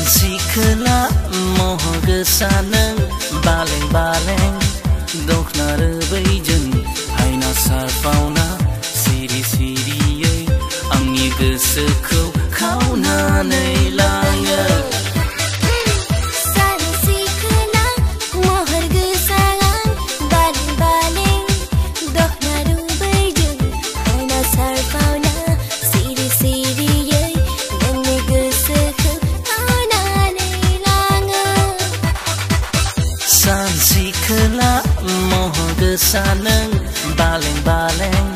Sikla moh gesaneng baleng-baleng dokna rebaijen haina sarfauna siri-siriयै आंनि गोसोखौ खावनानै लाङो Saneng baleng-baleng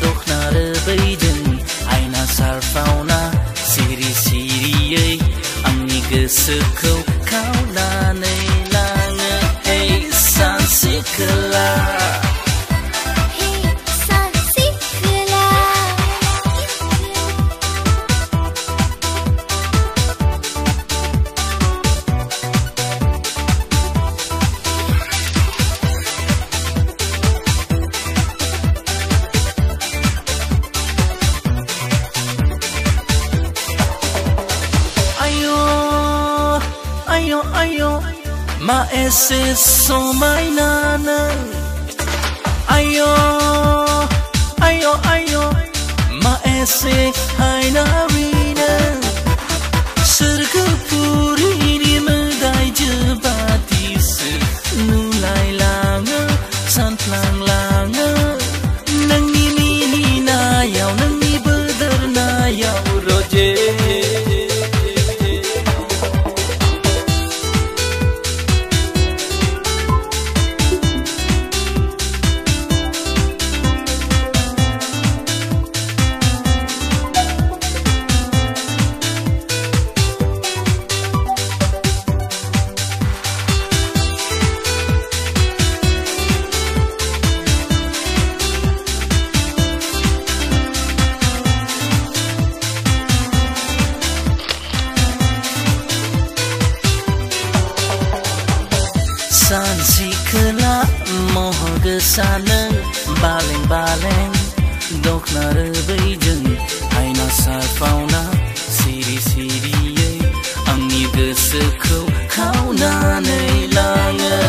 dokna rebaijen haina sarfauna siri-siriयै आंनि गोसोखौ खावनानै लाङो hey सानसेखाला Ma ese समायना नों आयो आयो आयो मा एसे हायनारि नों सोरगोफुरिनि मोदायजो बादिसो नुलायलाङो सानफ्लांलाङो नोंनि मिनिनायाव नोंनि बोदोरनायाव रजे Sikla moh gesaneng baleng-baleng dokna rebaijen haina sarfauna siri-siriयै आंनि गोसोखौ खावनानै लाङो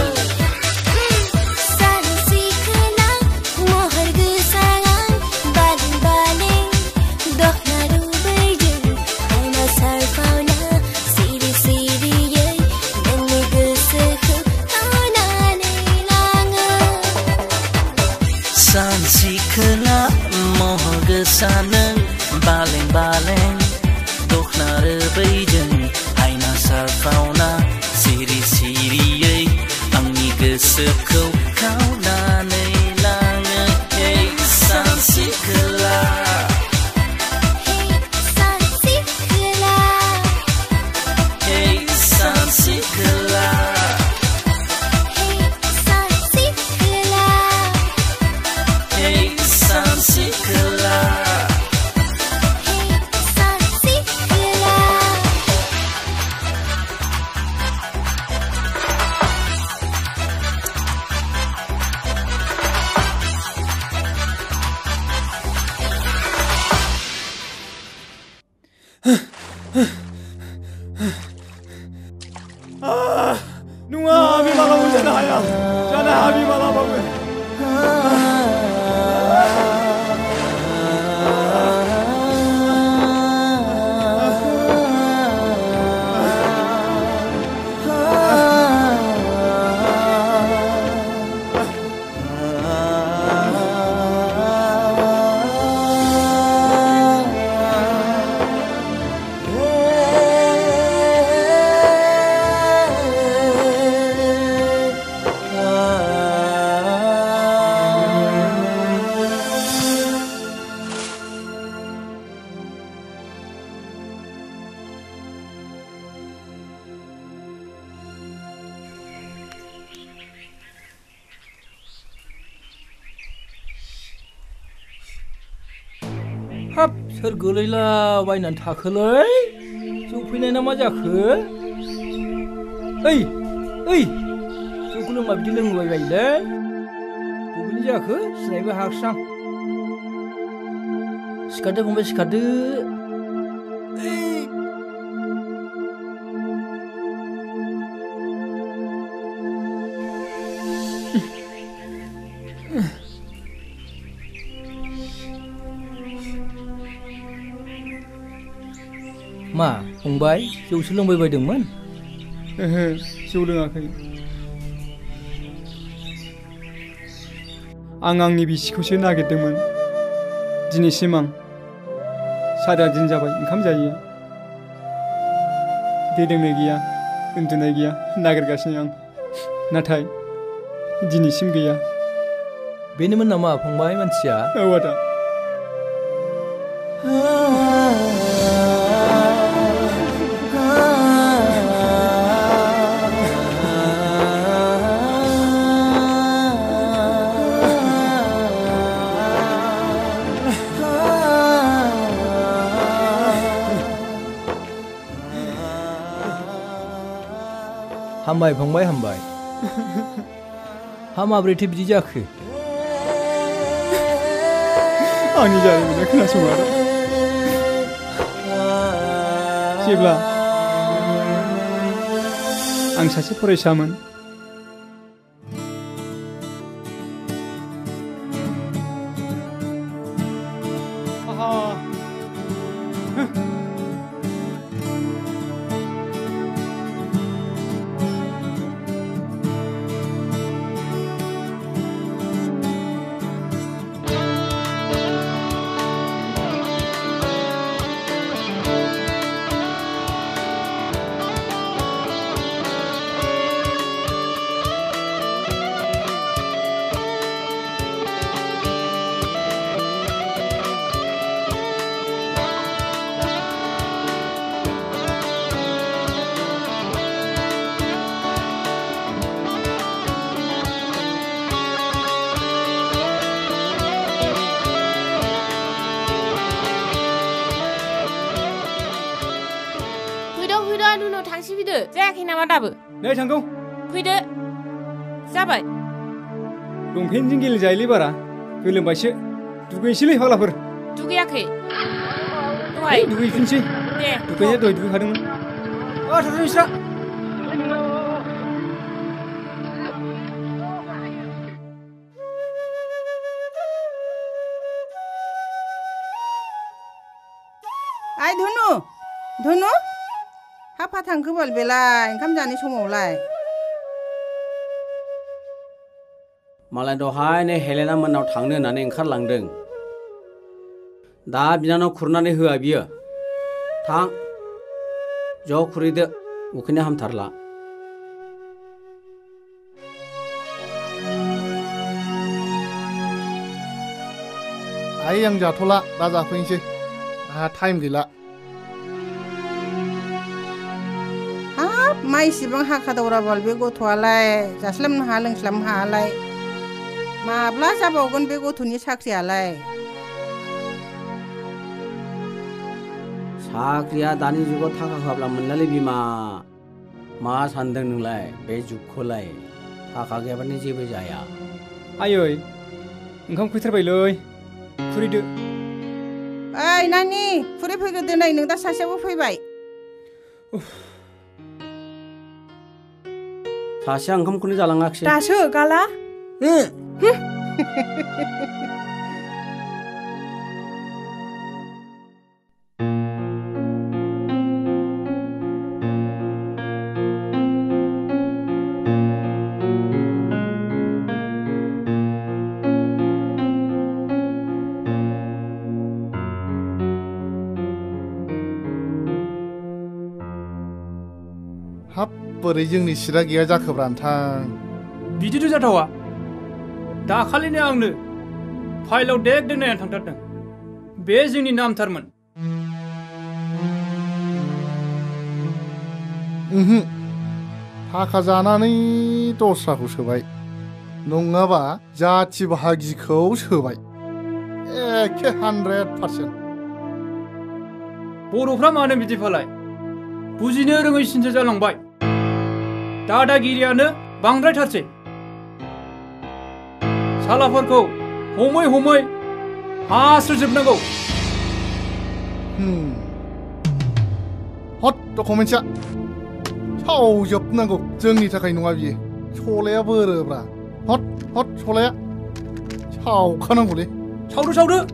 Sikla moh gesaneng baleng-baleng dokna rebaijen haina sarfauna siri-siriयै आंनि गोसोखौ खावनानै लाङो hey सानसेखाला hey सानसेखाला हाब सोर गोलैला बायनानै थाखोलै जौ फैनाय ना मा जाखो ओइ जौखौ लोंबा बिदि लोंबाय बायोलै बबेनि जाखो सिनायबो हायाखिसै आं सिखारदो फंबाय सिखारदो मा फंबाय जौसो लोंबाय बायदोंमोन ओहो जौ लोङाखै आं आंनि बिसिखौसो नागिरदोंमोन दिनैसिम आं 7 दिन जाबाय ओंखाम जायैया दै लोंनाय गैया उन्दुनाय गैया नागिरगासिनो आं नाथाय दिनैसिम गैया बेनोमोन नामा फंबाय मानसिया औ आदा हामबाय फंबाय हामबाय माब्रैथो बिदि जाखो आंनि जारिमिना खोनासं आदा जेब्ला आं सासे फरायसामोन जायाखै नामा दाबो नै थांगौ फैदो जाबाय लंपेन्टजों गेलेजायोलै बारा गोलोमबायसो दुगैनोसैलै फाग्लाफोर दुगैयाखै दहाय दुगैफिनसै दे दुगैनाया दहाय दुगैखादोंमोन थाथों बिस्रा आइ धनु हाफा थांखो बाल बेलाय ओंखाम जानाय समावलाय मालाय दहाय नै हेलेना मोननाव थांनो होननानै ओंखारलांदों दा बिनानाव खुरनानै होआ बियो थां ज' खुरैदो उखैनो हामथारला आइ आं जाथ'ला दा जाफैनोसै आंहा टाइम गैला मा इसेबां हाखा दावरा बाल बे गथ'आलाय जास्लाबनो हाया लोंस्लाबनो हायालाय माब्ला जाबावगोन बे गथ'नि साख्रियालाय साख्रिया दानि जुगाव थाखा होआब्ला मोनलालै बिमा मा सानदों नोंलाय बे जुगखौलाय थाखा गैयाबानो जेबो जाया आयै ओंखाम खैथारबायलै खुरैदो ओइ नानि खुरै फैग्रोदो नै नों दा सासेयाबो फैबाय सासेया ओंखामखौनो जालाङाखिसै दासो गाला हाब बोरै जोंनि सिरा गैया जाखोब्रा नोंथां बिदिथ' जाथावा दाखालिनो आंनो फाइलाव देग देग नायनानै थांथारदों बे जोंनि नामथारमोन थाखा जानानै दस्राखौ सोबाय नङाबा जाथि बाहागिखौ सोबाय एखे 100% बर'फ्रा मानो बिदि फालाय बुजिनो रोङै सिनसो जालांबाय दादागिरियानो बांद्रायथारसै सालाफोरखौ हमै हमै हास्रोजोबनांगौ हट डकुमेन्टसा सावजोबनांगौ जोंनि थाखाय नङा बियो सलाया बोरोब्रा हट हट सलाया सावखानांगौलै सावदो सावजोब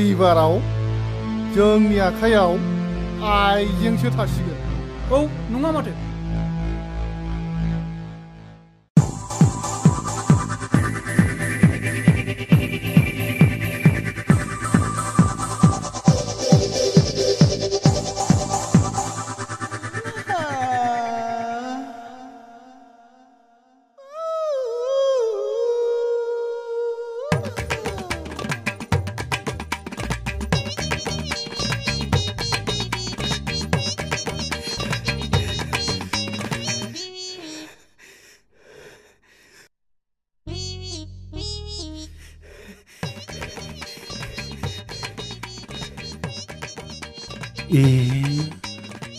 एबाराव जोंनि आखायाव आइजेंसो थासिगोन औ नङा माथो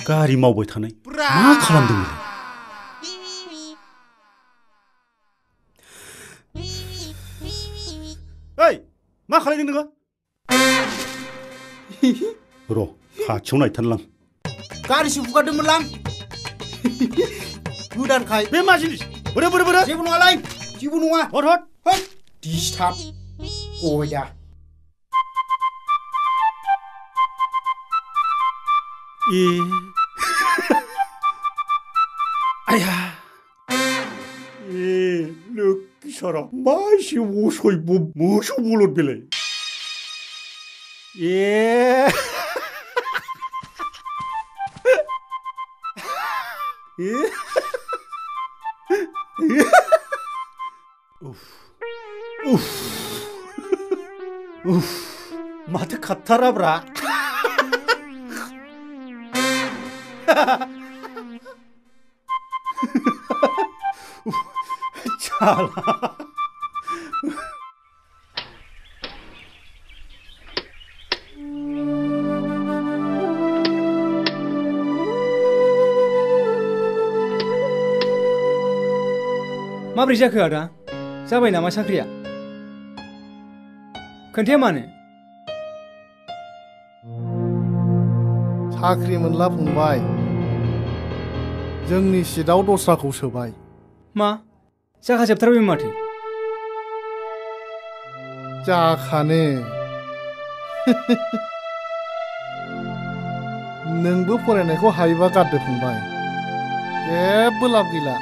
गारि मावबाय थानाय मा खालामदों ओइ मा खालामदों नोङो र' खाथियाव नायथारलां गारिसो हुगारदोंमोनलां गोदानखाय बे मा जिनिस बोरो बोरो बोरो जेबो नङालाय जेबो नङा हट हट है डिस्टार्ब गयदा आया लोखि सारा मा एसे असयब मोसौ बलद बेलाय माथो खारथाराब्रा माब्रै जाखो आदा जाबाय नामा साख्रिया खोन्थाया मानो साख्रि मोनला फंबाय जोंनि सिटआव दस्राखौ सोबाय मा जाखाजोबथारबाय माथो जाखानो नोंबो फरायनायखौ हायोबा गारदो फंबाय जेबो लाब गैला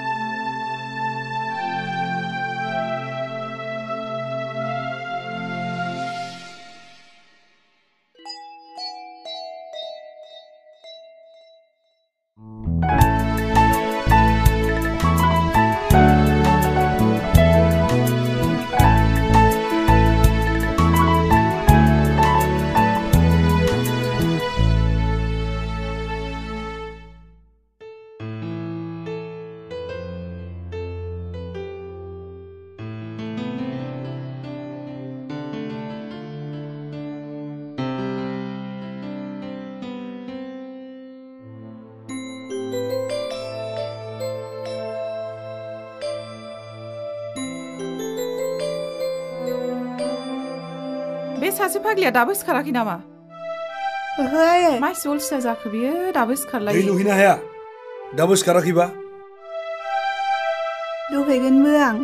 बे सासे फाग्लिया दाबो सिखाराखै नामा ओहो मा एसे अलसिया जाखो बियो दाबो सिखारलाय दै लुहैनो हाया दाबो सिखाराखैबा लुहैगोनबो आं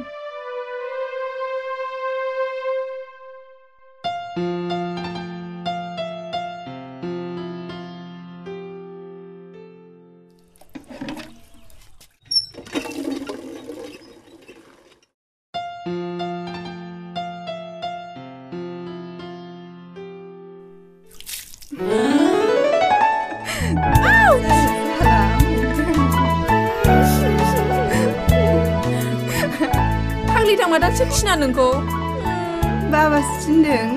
फाग्लिथांमादासो खिना नोंखौ बाबासो थिनदों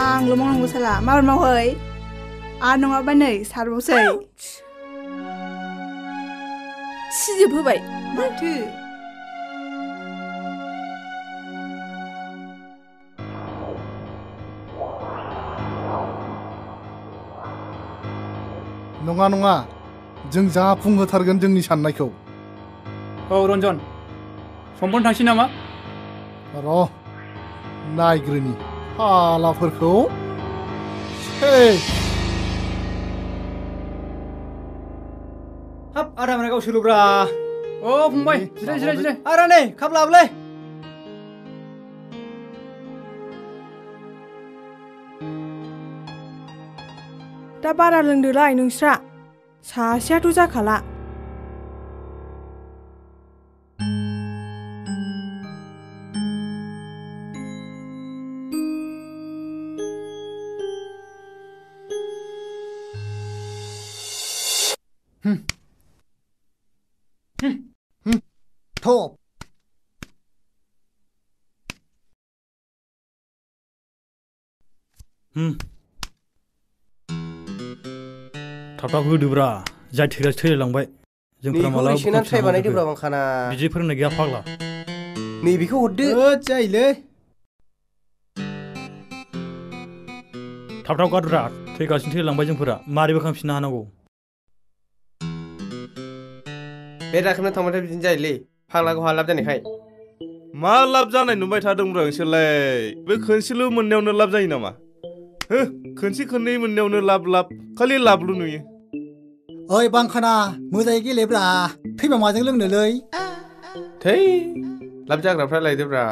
आंल' मावनांगौ साला माबोरै मावहै नङाबा नै सारबावसै सिजोबहोबाय माथो नङा नङा जों जाफुंहोथारगोन जोंनि साननायखौ औ रन्जन समफोर थांसै नामा र' नायग्रोनि हालाफोरखौ हाब आदा माने गावसोरल'ब्रा अ फंबाय जिराय आदा नै खाब लाबोलै दा बारा लोंदोलाय नोंस्रा सासेयाथ' जाखाला थप थाब होदोब्रा जाय थैग्रासो थैलायलांबाय जोंफोरा मालाबा एसेनानै ट्राइ बानायदोब्रा बांखाना बिदि फोरोंनाय गैया फाग्ला नैबेखौ हरदो जायोलै थाब गारब्रा थैगासिनो थैलांबाय जोंफोरा मारै बोखांफिननो हानांगौ बे दाखोना थांबाथाय बिदिनो जायोलै फाग्लाखौ लाब जानायखाय मा लाब जानाय नुबाय थादोंब्रा नोंसोरलाय बे खनसेल' मोननायावनो लाब जायो नामा हो खनसे खननै मोननायावनो लाब खालि लाबल' नुयो ओइ बांखाना मोजाङै गेलेब्रा थैबा माजों लोंनोलै थै लाब जाग्राफ्रा लायदोब्रा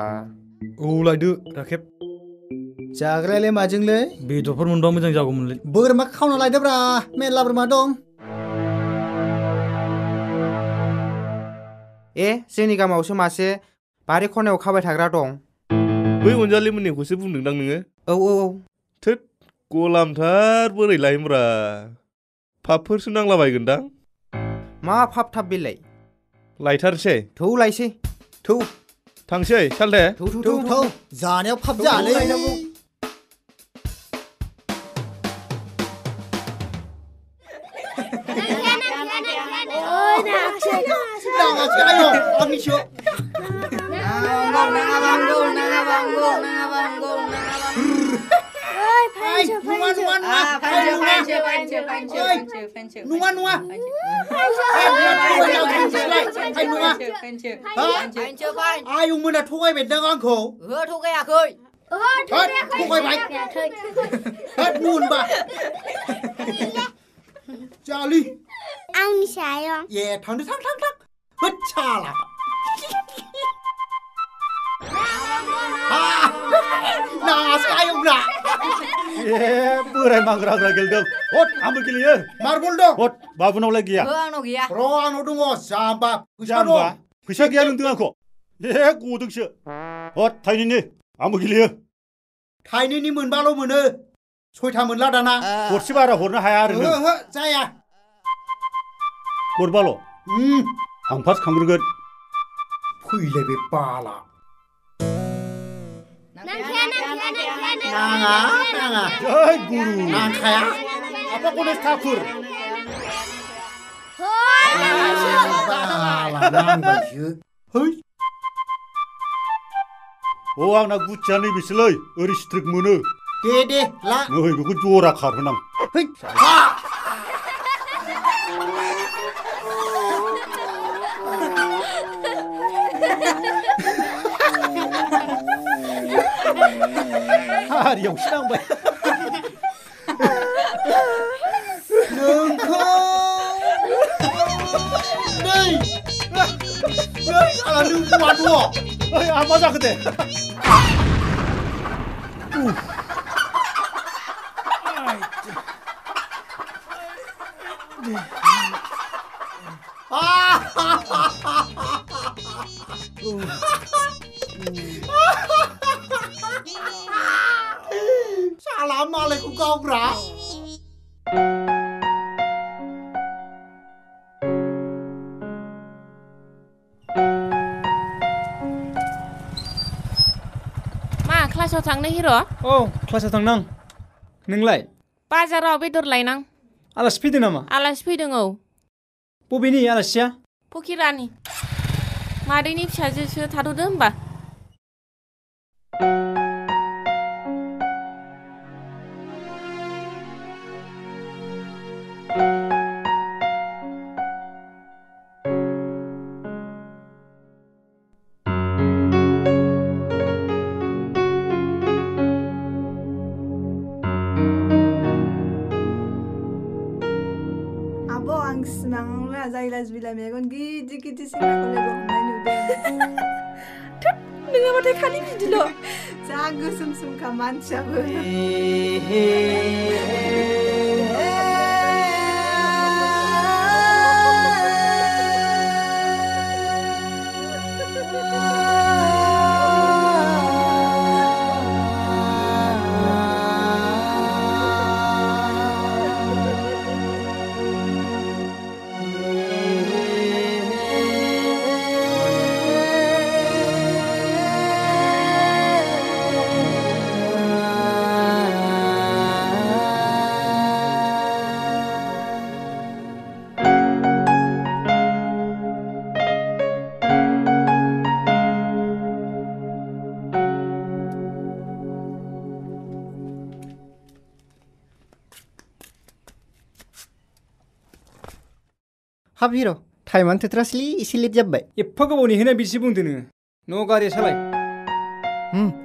औ लायदो राखेब जाग्रायालाय माजोंलै बेदरफोर मोनबा मोजां जागौमोनलै बोरमा खावना लायदोब्रा मेरला बोरमा दं जोंनि गामावसो मासे बारि खनायाव खाबाय थाग्रा दं बै अनजालि मोननिखौसो बुंदोंदां नोङो औ थोद गलामथार बोरै लायमब्रा फापफोरसो नांलाबायगोनदां मा फाप थाब बेलाय लायथारसै थौ लायसै थौ थांसै सालथे थौ जानायाव फाप जालै आयंमोना थगायबायदां आंखौ थगायाखै थगायबाय होनबा जालि आंनि सायाव ए थांदो थां होद साला नाङासै आयंब्रा बोराय माग्रा गेलेदों हट आंबो गेलेयो मार्बल दं हट बाबुनावलाय गैया आंनाव गैया र' आंनाव दङ जाम्बा फैसा दं फैसा गैया नोंदों आंखौ गदोंसो हट थाइनैनि आंबो गेलेयो थाइनैनि मोनबाल' मोनो 6था मोनला दाना गरसे बारा हरनो हाया आरो नों जाया गरबाल' आं फार्स्ट खांग्रोगोन फैलाय बे बाला नाङा जय गुरु नांखाया apa गणेश ठाकुर नांबायसो है आंना गुथिया नैबेसोलै ओरै स्ट्रिक मोनो दे ला नै बेखौ जरा खारहोनां हारियावसो नांबाय नोंखौ नै आला नों बहा दङ आं मा जाखो दे साला मालायखौ गावब्रा मा क्लासाव थांनो हिर' क्लासाव थांनां नोंलाय बाजाराव बेदर लायनां आलासि फैदों नामा आलासि फैदों औ बबेनि आलासिया फकिरानि मादैनि फिसाजोसो थाथ'दो होमबा सिमाङावनो जायला जुबिला मेगन गिदिर गिदिर सेंग्राखौ लोगो हमनाय नुदों थोद नोङाबाथाय खालि बिदिल' जा गोसोम सोमखा मानसियाबो हाब हिर' टाइमानो थोथारासैलै एसे लेट जाबाय एफा गोबाव नेहोना बिदि बुंदों नोङो न' गारि सालाय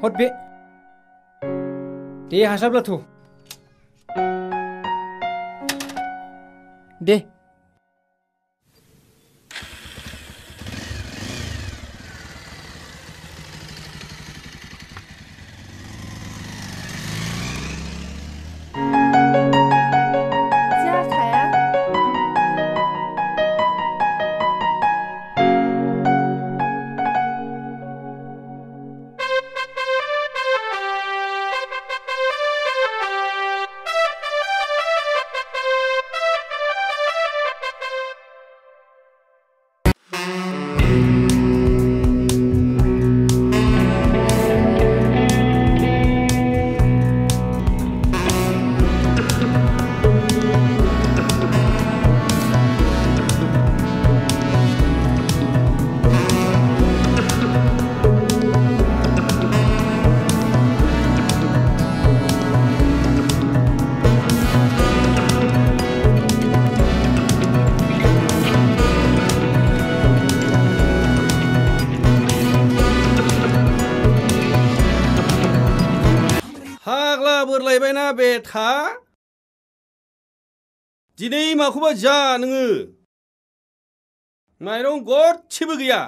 हट बे दे हासाब्लाथ' दे बोरलायबायना बेथा दिनै माखौबा जा नोङो माइरं गरसेबो गैया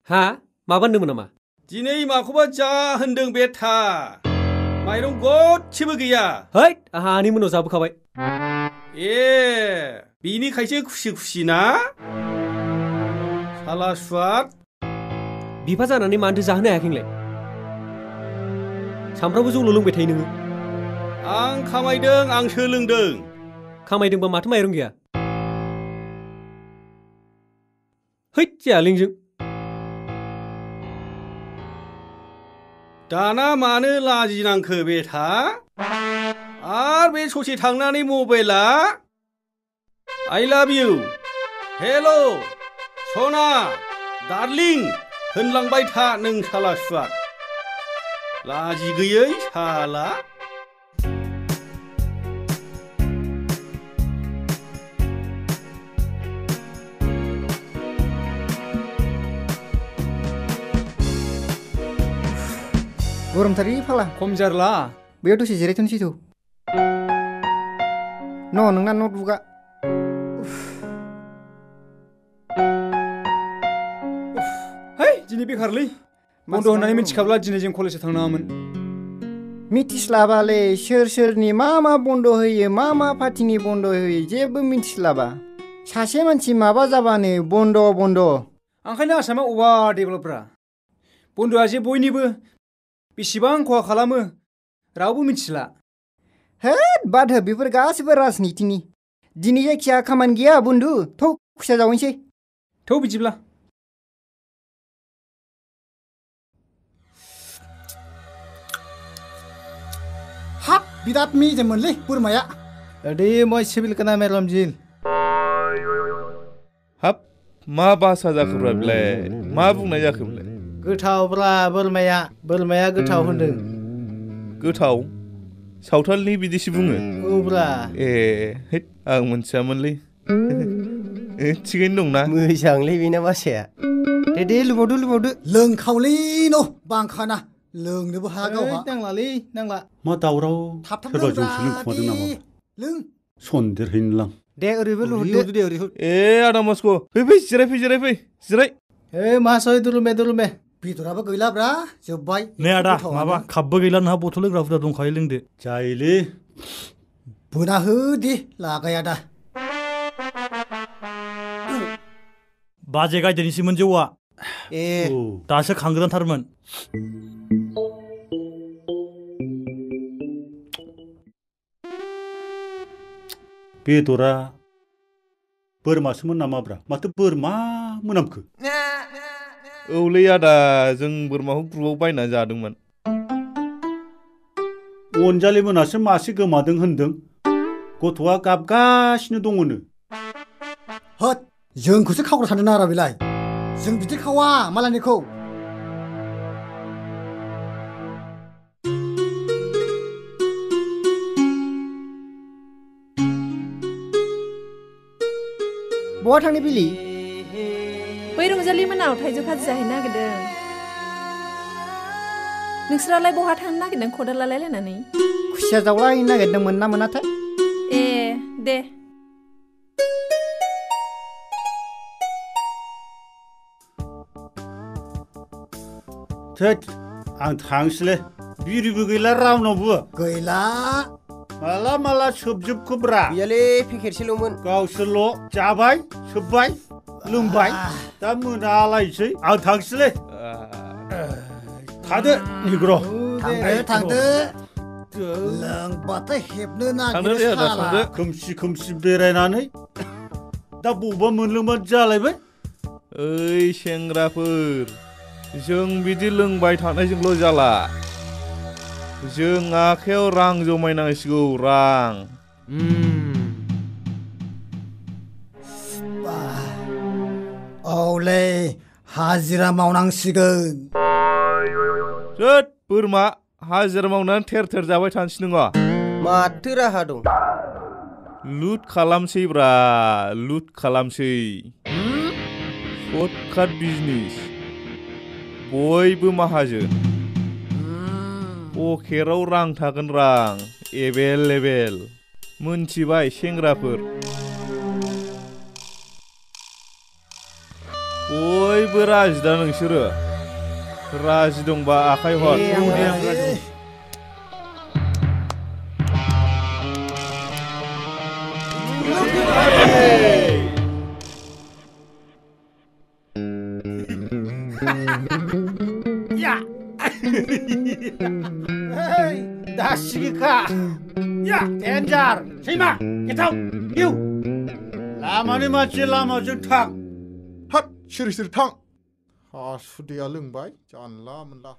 हा माबा होनदोंमोन नामा दिनै माखौबा जा होनदों बेथा माइरं गरसेबो गैया हैद आहा आनि मोनाव जाबोखाबाय ए बिनिखायसो खुसि खुसि ना साला सुवाद बिफा जानानै मानोथो जाहोनो हायाखैंलाय सामफ्रामबो जौल' लोंबाय थायो नोङो आं खामायदों आं सोलोंदों खामायदोंबा माथो माइरं गैया हैद जालेंजों दाना मानो लाजिनांखो बेथा आर बे ससे थांनानै मबाइला आइ लाभ इउ हेल' सना डार्लिं होनलांबाय था नों साला सुवाद लाजि गैयै साला गरमथारै फाला खम जारला बेयाव दसे जिरायथ'नोसै थ' नोंना नटबुकआ है दिनै बेखारलै बन्द' होननानै मिथिखाब्ला दिनै जों कलेजाव थांनाङामोन मिथिस्लाबालै सोरनि मा बन्द' होयो मा पार्टिनि बन्द' होयो जेबो मिथिस्लाबा सासे मानसि माबा जाबानो बन्द' ओंखायनो आसामा अभार डेभेलपब्रा बन्द'आ जे बयनिबो बेसेबां खहा खालामो रावबो मिथिला हेद बाद हो बेफोर गासिबो राजनितिनि दिनै जायखिया खामानि गैया बन्धु थ' खुसिया जावैनोसै थ' बिदिब्ला हाब बिराद मेजेममोनलै बोरमाया अदे मय सिभिल कना मेरमजिल हाब मा बासा जाखोब्रा बिलाय मा बुंनाय जाखोब्लाय गोथावब्रा बोरमाया गोथाव होनदों गोथाव सावथालनि बिदिसो बुङो औब्रा ए हैद आं मोनथियामोनलै थिगैनो दंना मोजांलै बेना बासाया दे लुबावदो लोंखावलै न' बांखाना लोंनोबो हाया गावहा नांला मा दावराव सोरबा जौसो लोंखुमादों नामा लों सन्देर हैनोलां दे ओरैबो लुहरदो दे ओरै ए आदा मस्को फै जिराय ए मा सय दुलुमे बेदराबो गैलाब्रा जोब्बाय नै आदा माबा खाबबो गैला नोंहा बथल लोंग्राफोरा दंखायो लोंदो जायोलै बोना हो दे लागाया दा बाजे गायदेरनिसोमोन जौआ ए दासो खांग्रांथारमोन बेदरा बोरमासोमोन नामाब्रा माथो बोरमा मोनामखो औलै आदा जों बोरमाखौ ग्रुपआव बायनानै जादोंमोन अनजालि मोनासो मासे गोमादों होनदों गथ'आ गाबगासिनो दङनो होद जोंखौसो खावग्रा सानदों आरो बेलाय जों बिदि खावा मालायनिखौ बहा थांनो बिलि बै रंजालि मोनाव थाइजौ खाजि जाहैनो नागिरदों नोंसोरालाय बहा थांनो नागिरदों खदाल लालायलायनानै खुसिया जावलाहैनो नागिरदोंमोन ना मोनाथाय ए दे थोद आं थांसैलै बिरिबो गैला रावनावबो गैला माला सोबजोबखोब्रा गैयालै पेकेटसेल'मोन गावसोरल' जाबाय सोबबाय लोंबाय दा मोनालायसै आं थांसैलै थादो निग्र थांदो लोंबाथाय हेबनो नागिरो खोमसि बेरायनानै दा बबेबा मोनलोंबानो जालायबाय ओइ सेंग्राफोर जों बिदि लोंबाय थानायजोंल' जाला जों आखायाव रां जमायनांसिगौ रां औलै हाजिरा मावनांसिगोन थोद बोरमा हाजिरा मावनानै थेर जाबाय थानोसै नङा माथो राहा दं लुट खालामसै सर्टकाट बिजनेस बयबो माहाजोन पकेराव रां थागोन रां एभेलेबेल मोनथिबाय सेंग्राफोर बयबो राजि दा नोंसोरो राजि दंबा आखाइ हर दासिखा या डेन्जार सैमा गेथाव इउ लामानि मानसि लामाजों थां हाट सिरि थां हासुदैया लोंबाय जानला मोनला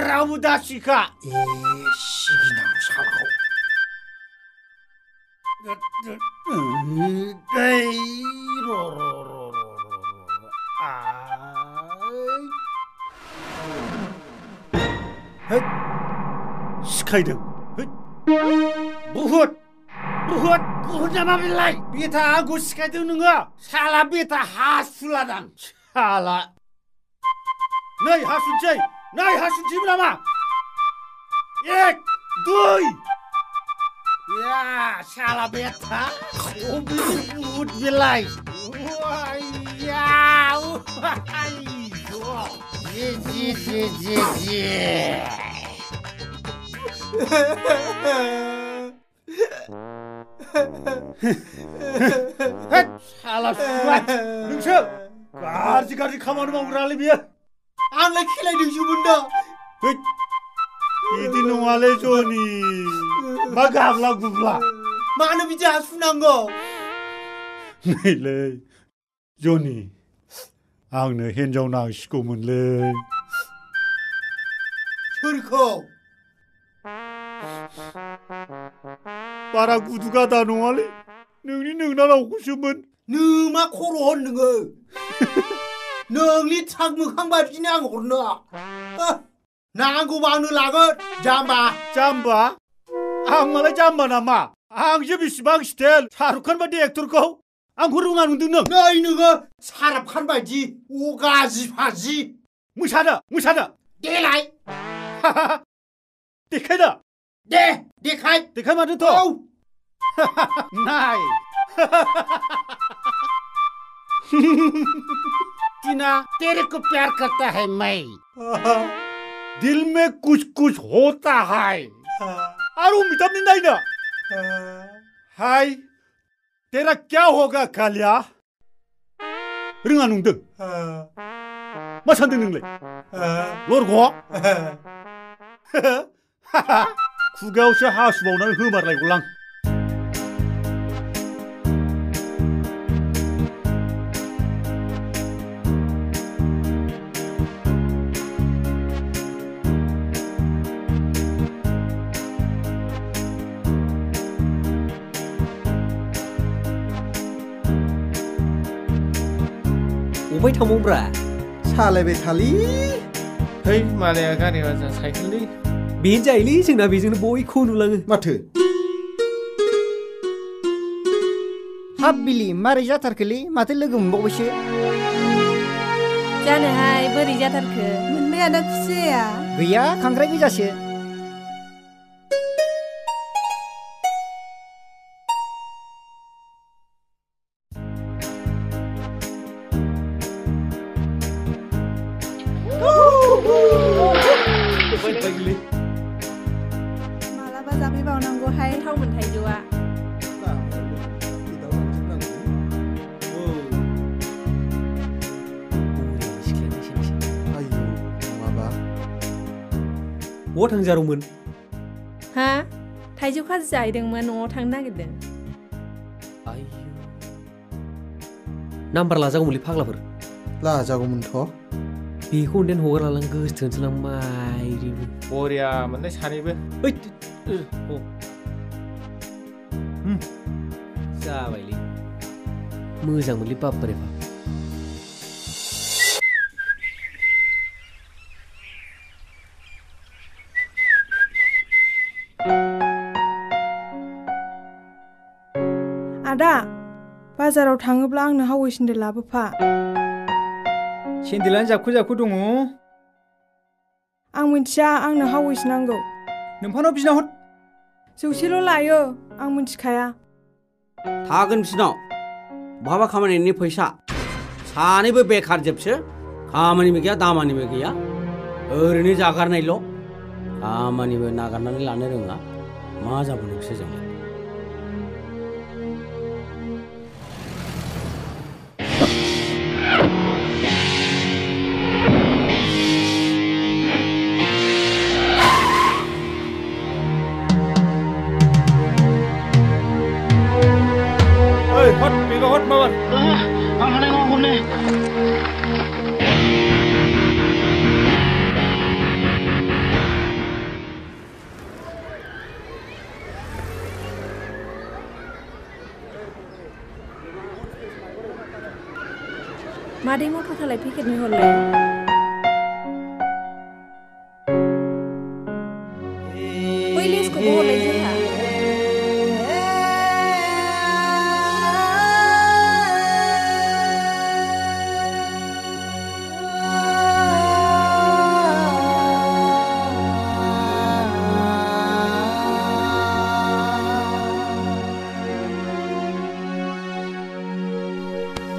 रावबो दासिखा सिगिनां सालाव सिखायदों बुहुत नामा बेलाय बेटा आंखौ सिखायदों नोङो साला बेटा हासुलादां साला नै हासुनसै नामा एक दुइ या साला बेटा बुहुत बेलाय साला सुवाद नोंसो गाज्रि खामानि मावग्रालै बियो आंलाय खेलायदोंसोमोन दा बिदि नङालै जनि मा गाब्ला गुब्ला मानो बिदि हासुनांगौ नैलै जनि आंनो हिन्जाव नांसिगौमोनलै सोरखौ बारा गुदु गादा नङालै नोंनि नोंनानावखौसोमोन नों मा खर' होन नोङो नोंनि थाग मोखां बायदिनो आं हरनो नांगौबा आंनो लागोन जाम्बा जाम्बा आं मालाय जाम्बा नामा आंसो बेसेबां स्टाइल शाहरुख खान बायदि एक्टरखौ आंखौ रोङा नुदों नों नै नोङो शाहरुख खान बायदि अगाजि फाजि मोसानो देलाय देखायदा देखाय माथोथ' नाय टीना तेरे को प्यार करता है मैं दिल में कुछ कुछ होता है आरो मिटामनी नहीं ना हाय तेरा क्या होगा कालिया रोङा नंदों मा सानदों नोंलाय लरग' खुगायावसो हासुबावनानै होमारलायगौलां अबाय थांबावब्रा सालायबाय थाली है मालाया गारिया जा साइकेललै बेनो जायोलै जोंना बेजोंनो बयखौ नुलाङो माथो हाब बिलि मारै जाथारखोलै माथो लोगो मोनबावबायसो जानोहाय बोरै जाथारखो मोनबाय आदा खुसिया गैया खांख्राय गोजासो मालाबा जाफैबावनांगौहाय थावमोन थाइजौआ बहा थांजारौमोन हा थाइजौ खाजि जाहैदोंमोन न'आव थांनो नागिरदों नाम्बार लाजागौमोनलै फाग्लाफोर लाजागौमोनथ' बेखौ उन्देन हगारलालां गोसोथोनसोलां माइरिबो बरिया मोनलाय सानैबो जाबायलै मोजां मोनलै बाब्बारे बाब आदा बाजाराव थाङोब्ला आंनो हावै सेन्देल लाबोफा सेन्देलानो जाबखो जाबखो दङ आं मिथिया आंनो हावैसो नांगौ नोंफानाव बिना हर 100ल' लायो आं मिथिखाया थागोन बिसिनाव बहाबा खामानिनि फैसा सानैबो बेखार जोबसो खामानिबो गैया दामानिबो गैया ओरैनो जागारनायल' खामानिबो नागारनानै लानो रोङा मा जाबावनोसो जोंलाय hot bego hot mawan ang hanay mo ko ne Mari mo pakalay pikir ni holle Pwede ko holle sila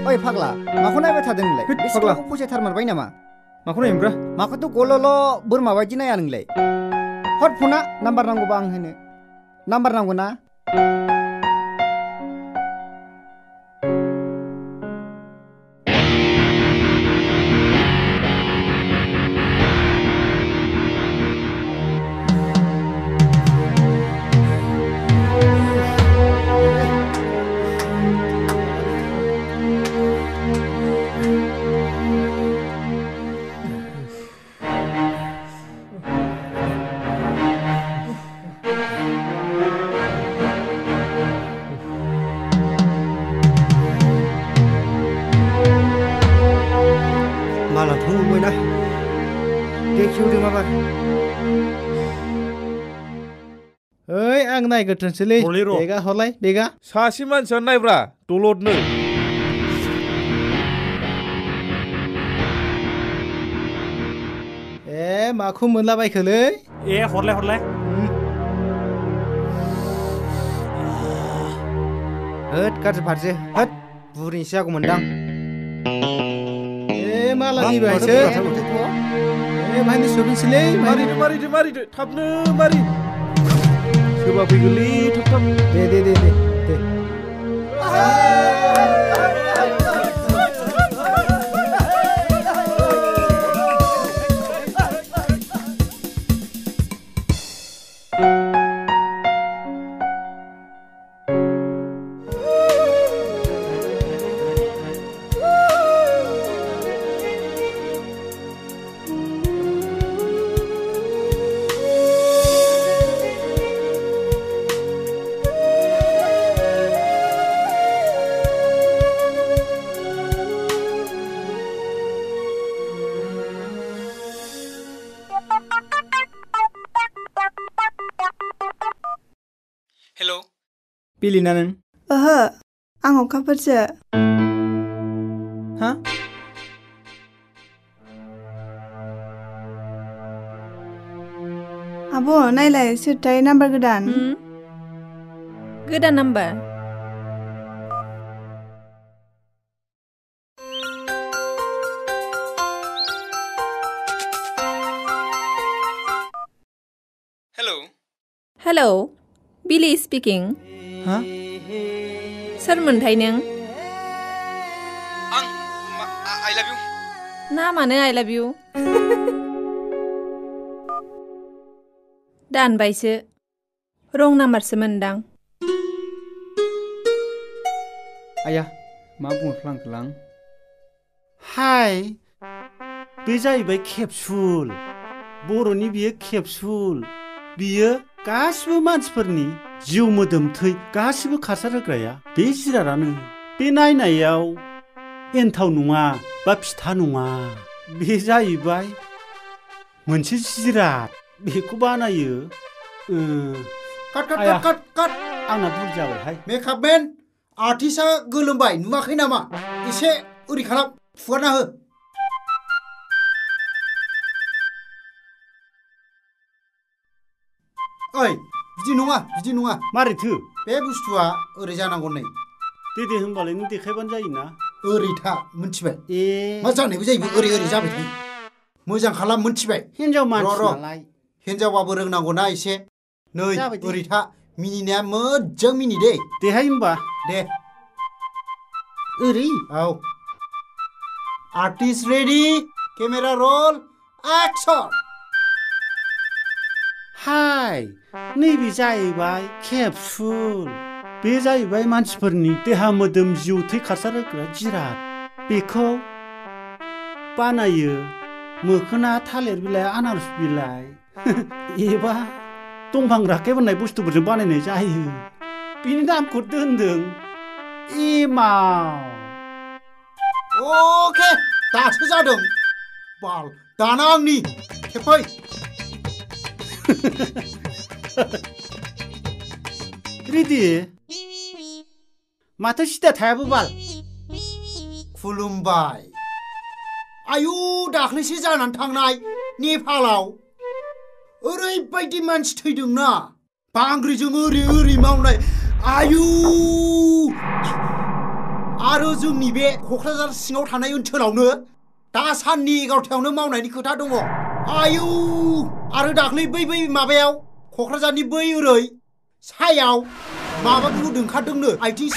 ओइ फाग्ला माखौ नायबाय थादों नोंलाय बे सिख्लाखौ फसायथारमारबाय नामा माखौ नायब्रा माखौथ' गल'ल' बोरमा बायदि नाया नोंलाय हर फना नाम्बार नांगौबा आं होनो नाम्बार नांगौ ना मोना देखेवदों माबा ओइ आं नायगोरथोंसैलै बेगा हरलाय बेगा सासे मानसिया नायब्रा दलदनो ए माखौ मोनलाबायखोलै ए हरलाय होद गाज्रि फारसे होद बुरिनोसो जागौमोनदां ए मालानि बायसो ए मानि सोबिनसैलै मारिदो थाबनो मारि सोरबा फैगोनलै थाब दे पिलिना नों ओहो आं अखाफोरसो हा आब' नायलाय सोरथाय नाम्बार गोदान गोदान नाम्बार हेलौ बिलि स्पिकिं हा सोरमोनथाय नों आं आइ लाभ इउ नामानो आइ लाभ इउ दानबायसो रं नाम्बारसो मोनदां आया मा बुंफ्लांखोलां हाय बे जाहैबाय केप्सुल बर'नि बियो केप्सुल बियो गासिबो मानसिफोरनि जिउ मोदोम थै गासिबो खारसार होग्राया बे जिरादानो बे नायनायाव एन्थाव नङा बा फिथा नङा बे जाहैबाय मोनसे जिराद बेखौ बानायो काट आंना भुल जाबायहाय मेकआपमेन आर्टिस्टआ गोलोमबाय नुवाखै नामा एसे ओरै खालाम फुगारना हो ओइ बिदि नङा मारैथो बे बुस्थुआ ओरै जानांगौ नै दे होनबालाय नों देखायबानो जायोना ओरै था मोनथिबाय मा जानायबो जायो ओरै जाबाय थायो मोजां खालाम मोनथिबाय हिनजाव मानसि नालाय हिनजावबाबो रोंनांगौना एसे नै ओरै था मिनिनाया मोजां मिनि दे देहाय होनबा दे ओरै औ artist ready camera roll action हाय नैबे जाहैबाय केप्सुल बे जाहैबाय मानसिफोरनि देहा मोदोम जिउ थै खारसार होग्रा जिराद बेखौ बानायो मोखोना थालिर बिलाइ आनारस बिलाइ एबा दंफां राखेब होननाय बुस्थुफोरजों बानायनाय जायो बिनि नामखौ दोनदों एमाव अके दासो जादों बाल दाना आंनि खेबफै रेडि माथो सिदा थायाबो बाल खुलुमबाय आयु दाख्लैसो जानानै थांनाय नेपालाव ओरैबायदि मानसि थैदोंना बांग्रिजों ओरै मावनाय आयु आरो जोंनि बे क'क्राझार सिङाव थानाय ओनसोलावनो दा साननि 11टायावनो मावनायनि खोथा दङ आयु आरो दाख्लै बै माबायाव क'क्राझारनि बै ओरै सायाव माबा बुहुद ओंखारदोंनो आइथिं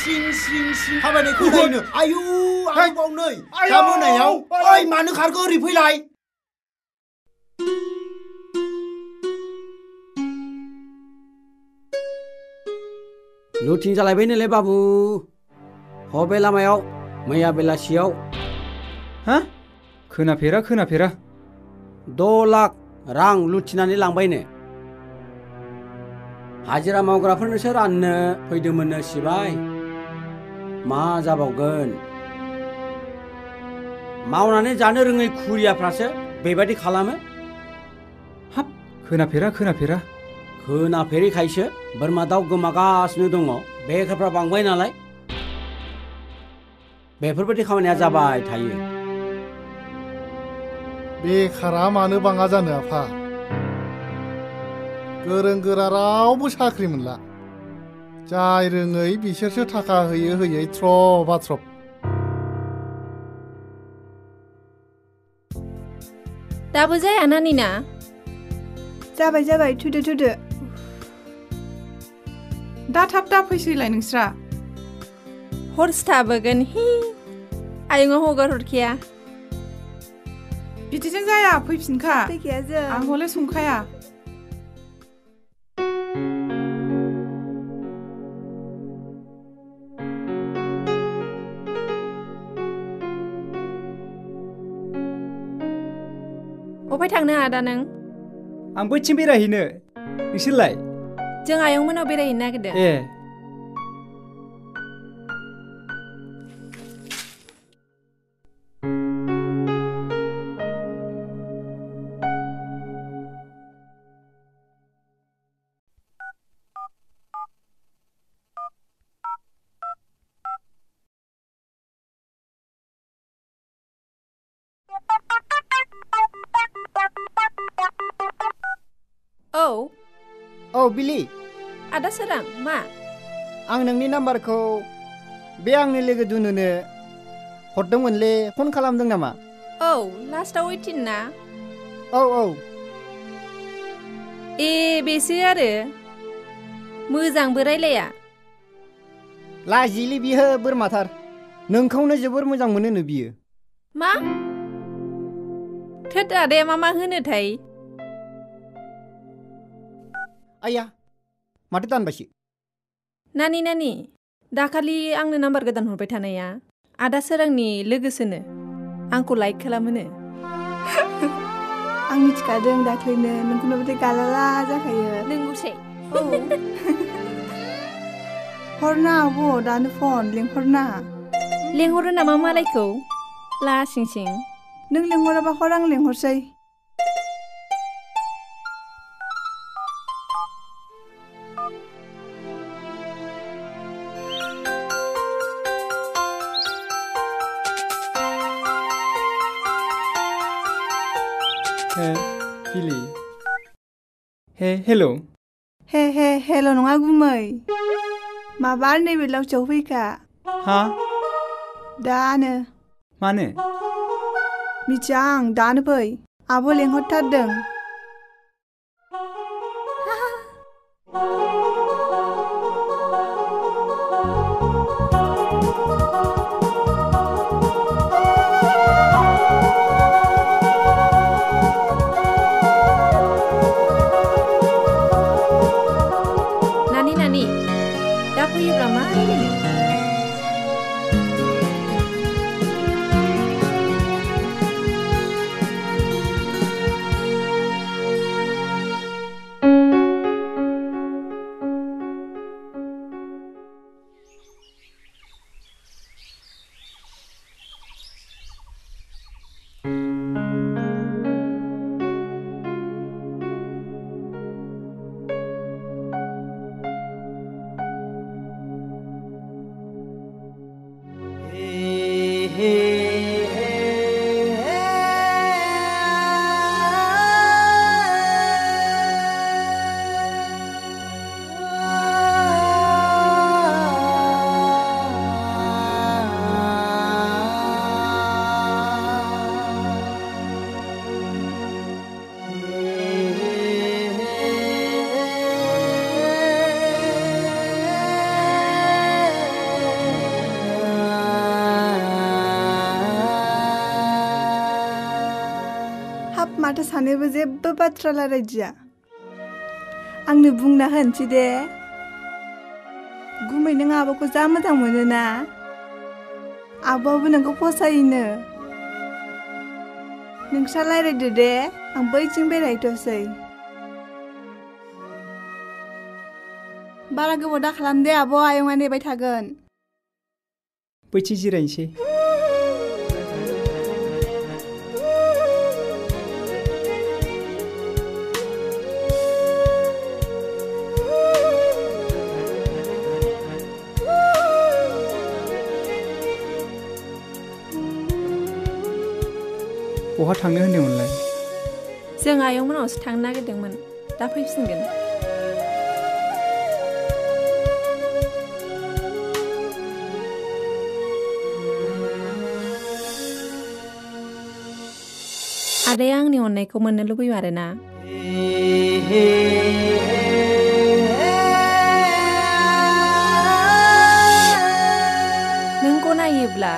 स्रिं थाबायनाय खोनायोनो आयु आरोबाव नै दा मोनायाव ओइ मानो खारखो ओरै फैलाय लुथिं जालायबायनोलै बाबु हबे लामायाव मैया बेलासियाव हा खोनाफेरा 6 लाख रां लुथिनानै लांबायनो हाजिरा मावग्राफोरनोसो राननो फैदोंमोननो सिबाय मा जाबावगोन मावनानै जानो रोङै खुरियाफ्रासो बेबायदि खालामो। हाब खोनाफेरा खोनाफेरैखायसो बोरमा दाउ गोमागासिनो दङ। बेखारफ्रा बांबाय नालाय बेफोरबायदि खामानिया जाबाय थायो। बेखारा मानो बाङा जानो आफा? गोरों गोरा रावबो साख्रि मोनला। जाय रोङै बिसोरसो थाखा होयै थ्रब आथ्रब। दाबो जाया नानिना? जाबाय थुदो। दा थाब दा फैसैलाय नोंस्रा। हरसे थाबोगोन हि आयंआ हगार हरखाया। बिदिजों जाया फैफिनखा। फैखाया जों। आं हले संखाया। अबाय थांनो आदा नों? आं बैथिं बेरायहैनो। नोंसोरलाय? जों आयं मोनाव बेरायहैनो नागिरदों। ए औ बिलि। आदा सोरां मा? आं नोंनि नाम्बारखौ बे आंनि लोगो दुनुनो हरदोंमोनलै। फन खालामदों नामा? औ लास्टआव 18 ना? औ ए बेसो आरो मोजांबो रायलाया। लाजिलै बियो बोरमाथार। नोंखौनो जोबोर मोजां मोनोनो बियो। मा? थोद आदाया मा होनोथाय? आया माथो दानबायसो? नानि दाखालि आंनो नाम्बार गोदान हरबाय थानाया आदा सोरांनि लोगोसोनो। आंखौ लाइक खालामोनो। आं मिथिखादों दाख्लैनो। नोंखौ नुबाथाय गालाला जाखायो। नोंगौसै? औ। हरना आब' दानो फन लेंहरना। लेंहरो नामा मालायखौ? लासिंसिं। नों लेंहराबा हर आं लेंहरसै। बिलि। हेल'। हेल' नङा गुमै। माबा नैबे लावथियाव फैखा। हा? दानो। मानो? मिथिया आं दानो फै। आब' लेंहरथारदों। नानि दा फैयोब्ला मा रायलायनो? माथो सानैबो जेबो बाथ्रा रायलायदिया। आंनो बुंना होनसै दे। गुमै नों आब'खौ जा मोजां मोनोना? आब'आबो नोंखौ फसायोनो। नोंस्रा रायलायदो दे। आं बैथिं बेरायहैथ'सै। बारा गोबाव दा खालाम दे आब', आयंआ नेबाय थागोन। बैथिं जिरायनोसै। बहा थांनो होनदोंमोनलाय? जों आयंमोनावसो थांनो नागिरदोंमोन दा फैफिनगोन आदाया आंनि अननायखौ मोननो लुबैयो आरोना नों गनायोब्ला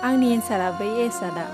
आंनि एन्सारा बै एसादा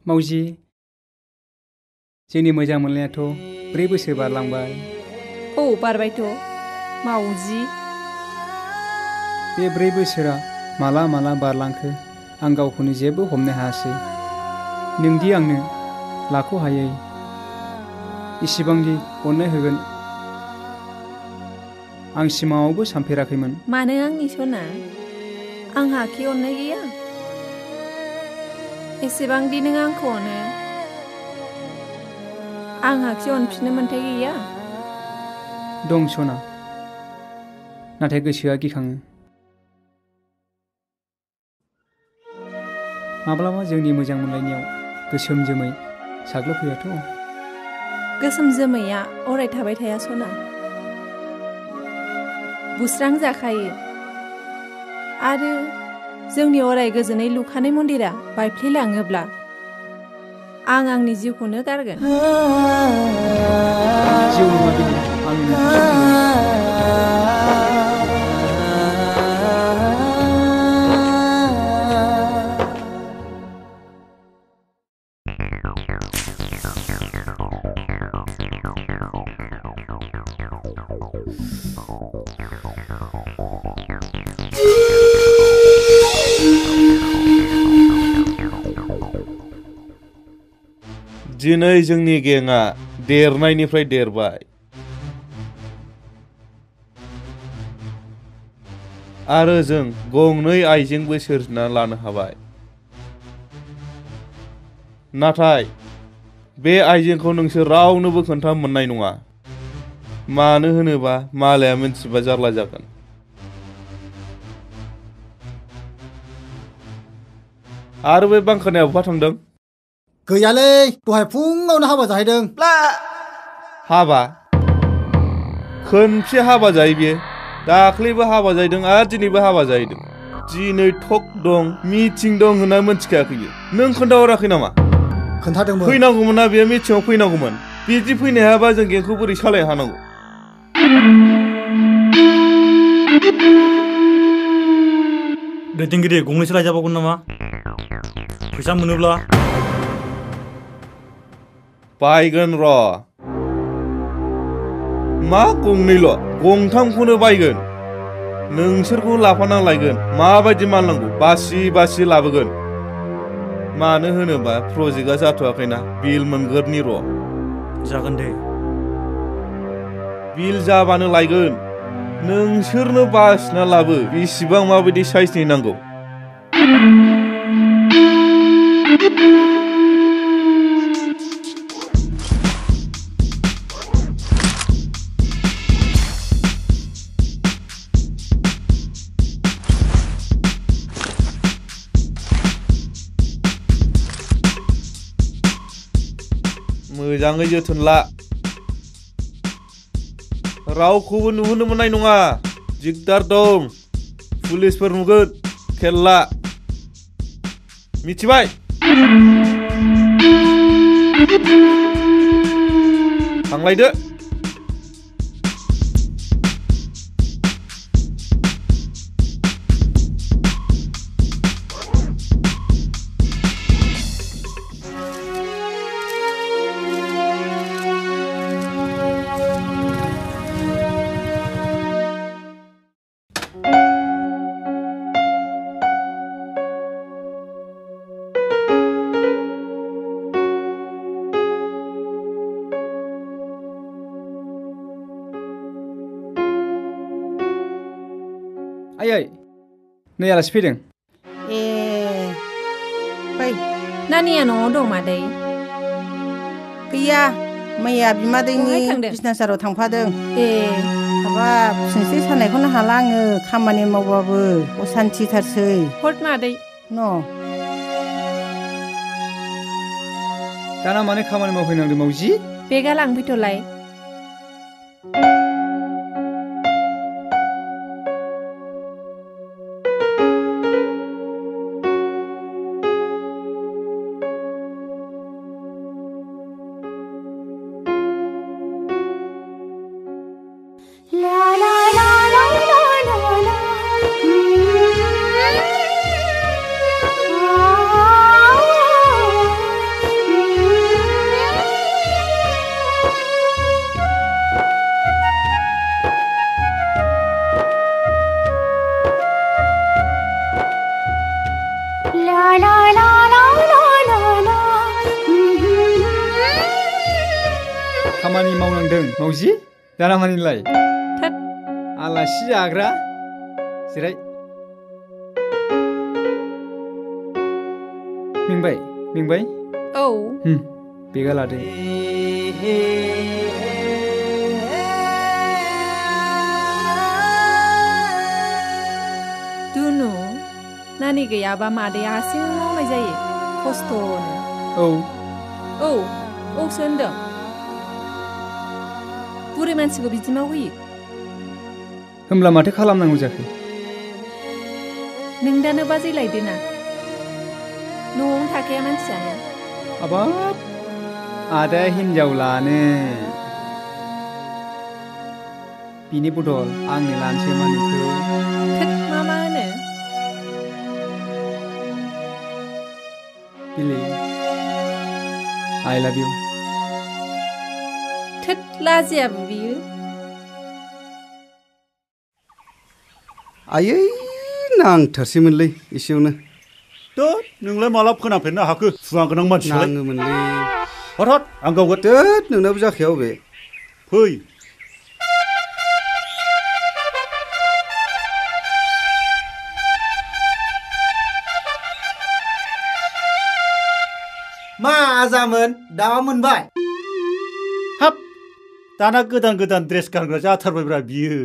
मावजि जोंनि मोजां मोनलायनायाथ' 4 बोसोर बारलांबाय औ बारबायथ' मावजि बे 4 बोसोरा माला माला बारलांखो आं गावखौनो जेबो हमनो हायासै नोंदि आंनो लाख'हायै इसिबांदि अननाय होगोन आं सिमाङावबो सानफेराखैमोन मानो आंनि सना आंहा खि अननाय गैया एसेबांदि नों आंखौ अनो आंहा खि अनफिननो मोन्थाय गैया दं सना नाथाय गोसोआ गिखाङो माब्लाबा जोंनि मोजां मोनलायनायाव गोसोम जोमै साग्लोबफैयाथ' गोसोम जोमैया अराय थाबाय थाया सना बुस्रां जाखायो आरो जोंनि अराय गोजोनै लुखानाय मन्दिरा बायफ्लेलाङोब्ला आं आंनि जिउखौनो गारगोन जिउ नङा बिदि दिनै जोंनि गेंआ देरनायनिफ्राय देरबाय आरो जों गंनै आइजेंबो सोरजिना लानो हाबाय नाथाय बे आइजेंखौ नोंसोर रावनोबो खोन्था मोननाय नङा मानो होनोबा मालाया मिन्थिबा जारला जागोन आरो बे बांखानाया बहा थांदों गैयालै दहाय फुङावनो हाबा जाहैदों हाबा खोनसे हाबा जायो बियो दाख्लैबो हाबा जाहैदों आरो दिनैबो हाबा जाहैदों दिनै थक दं मिटिं दं होनना मिन्थिखायाखै नों खोन्थाहराखै नामा खोन्थादोंमोन फैनांगौमोन ना बेयो मिटिङाव फैनांगौमोन बिदि फैनो हायाबा जों गेंखौ बोरै सालायनो हानांगौ दैदेनगिरि गंनैसो लायजाबावगोन नामा फैसा मोनोब्ला बायगोन र' मा गंनैल' गंथामखौनो बायगोन नोंसोरखौ लाफानां लायगोन माबायदि माल नांगौ बासि बासि लाबोगोन मानो होनोबा प्रजेक्टआ जाथ'वाखैना बिल मोनगोरनि र' जागोन दे बिल जाबानो लायगोन नोंसोरनो बासिना लाबो बेसेबां माबायदि साइजनि नांगौ मोजाङै जोथोन ला रावखौबो नुहोनो मोननाय नङा दिगदार दं पुलिसफोर नुगोन खेल ला मिथिबाय थांलायदो आयै नै आलासि फैदों ए फै नानिया न'आव दं मादै गैया मैया बिमादैनि बिसनासाराव थांफादों ए हाबाब सिनस्रि सानायखौनो हाला आङो खामानि मावबाबो असान्थिथारसै हट मादै न' दाना मानो खामानि मावफैनांदों मावजि बेगा लांफैथ'लाय खामानि मावनांदों मावजि दाना मानिलाय आलासि जाग्रा जिराय मेंबाय औ बेगा लादो दुनु नानि गैयाबा मादैया हारसिं मावनाय जायो खस्थ'नो औ औसो होनदों बुरै मानसिखौ बिदि मावहोयो होमब्ला माथो खालामनांगौ जाखो नों दानो बाजैलायदो ना न'आवनो थाखाया मानसियानो हाबाब आदाया हिनजाव लानो बिनि बदल आंनो लानोसै मा नोंखौ मा होनो बिलि आइ लाभ इउ लाजियाबो बियो आयै नांथारसैमोनलै एसेयावनो दोद नोंलाय माला खोनाफेरनो हाखो सुवा गोनां मानसियालाय नाङोमोनलै हथ हथ आं गावगोन दोद नोंनाबो जाखाया अबे फै मा आजामोन दामा मोनबाय हाब दाना गोदान गोदान ड्रेस गानग्रा जाथारबायब्रा बियो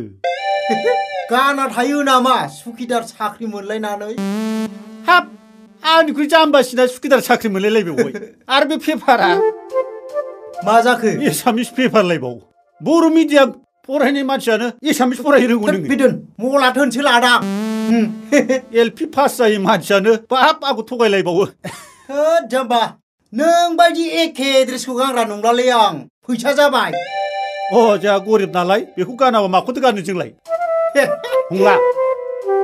गाना थायो नामा सुखिदार साख्रि मोनलायनानै हाब आंनिख्रुइ जाम्बासिना सुखिदार साख्रि मोनलायलायबावबाय आरो बे पेपारा मा जाखो एसामिस पेपारलायबाव बर' मिडियाम फरायनाय मानसियानो एसामिस फरायनो रोंगौ नोङो बिदोन मलाथ होनसो लादां एलपि पास जायै मानसियानो बाब आंखौ थगायलायबावो होद जाम्बा नों बायदि एखे ड्रेसखौ गानग्रा नंलालै आं फैसा जाबाय जोंहा गरिब नालाय बेखौ गानाबा माखौथो गाननो जोंलाय हंला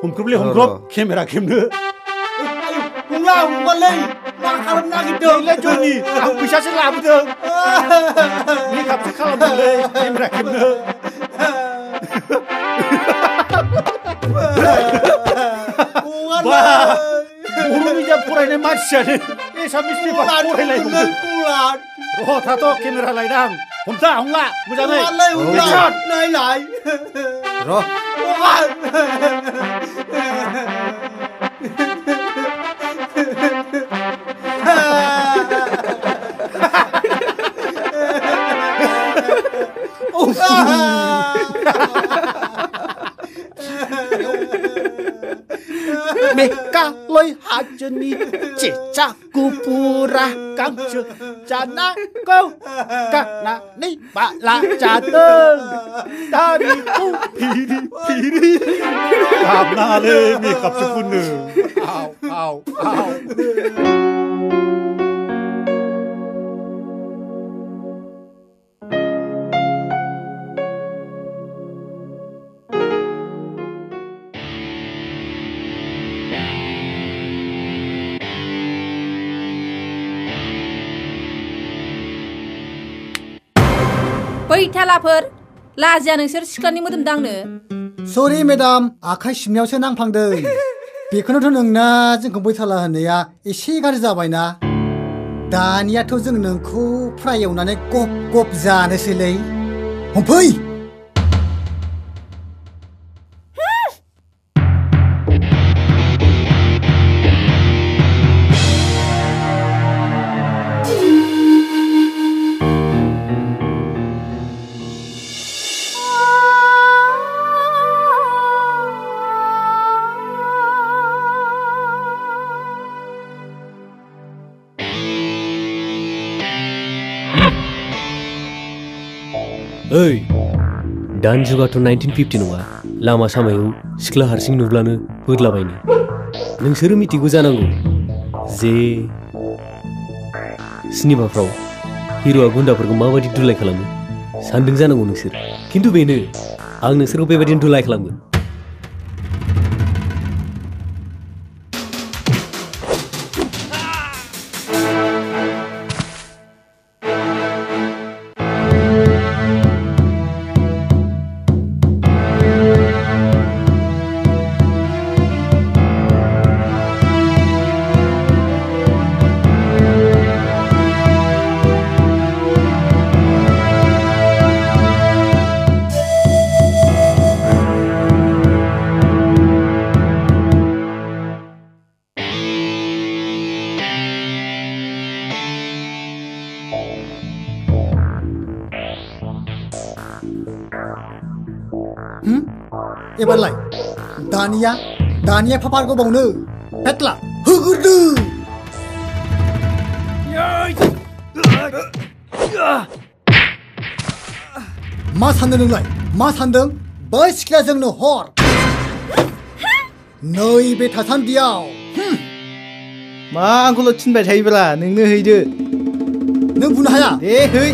हमख्रबले हमख्रब केमेरा खेबनो हंला हंबालै मा खालामनो नागिरदों जनि आं फैसासो लाबोदों मेकआपसो खालामदोंलै केमेरा खेबनो बर' मिडियाम फरायनाय मानसियानो एसामिस पेपार फरायलायबावो र' थाथ' केमेरा लायदां हमथा हंला मोजाङै नायलाय र' Mekaloi hajeni cecaku pura kangce janaku karena ni bala jateng dariku piri karena le makeup sepune au बैथालाफोर लाजिया नोंसोर सिख्लानि मोदोम दांनो सरि मेडाम आखाइ सिबनायावसो नांफ्लांदों बेखौनोथ' नोंना जोंखौ बैथाला होननाया एसे गाज्रि जाबायना दानियाथ' जों नोंखौ फ्राय एवनानै गप गप जानोसैलै हमफै ओइ दानि जुगाथ' 1950 नङा लामा सामायाव सिख्ला हारसिं नुब्लानो बोदलाबायनो नोंसोरो मिथिगौ जानांगौ जे सिनेमाफ्राव हिर'आ गुन्दाफोरखौ माबायदि दुलाय खालामो सानदों जानांगौ नोंसोर खिन्थु बेनो आं नोंसोरखौ बेबायदिनो दुलाय खालामगोन एबारलाय दानिया फाफारगौ बावनो फेटला होगोरदो मा सान्दों नोंलाय मा सान्दों बै सिख्लाया जोंनो हर नैबे थासान्दियाव मा आंखौल' थिनबाय थायोब्रा नोंनो हैदो नों बुंनो हाया दे है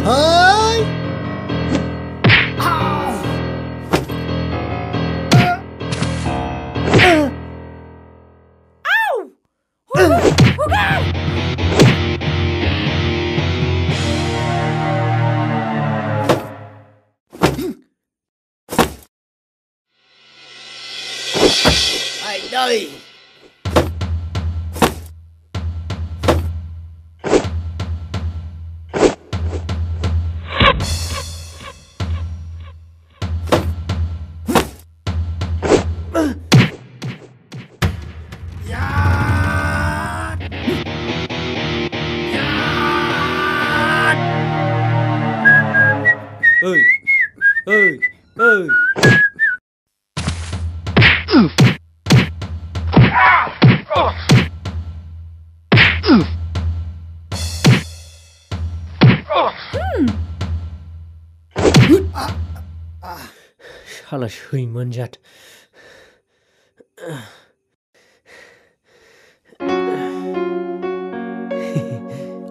Salah sैमोन जात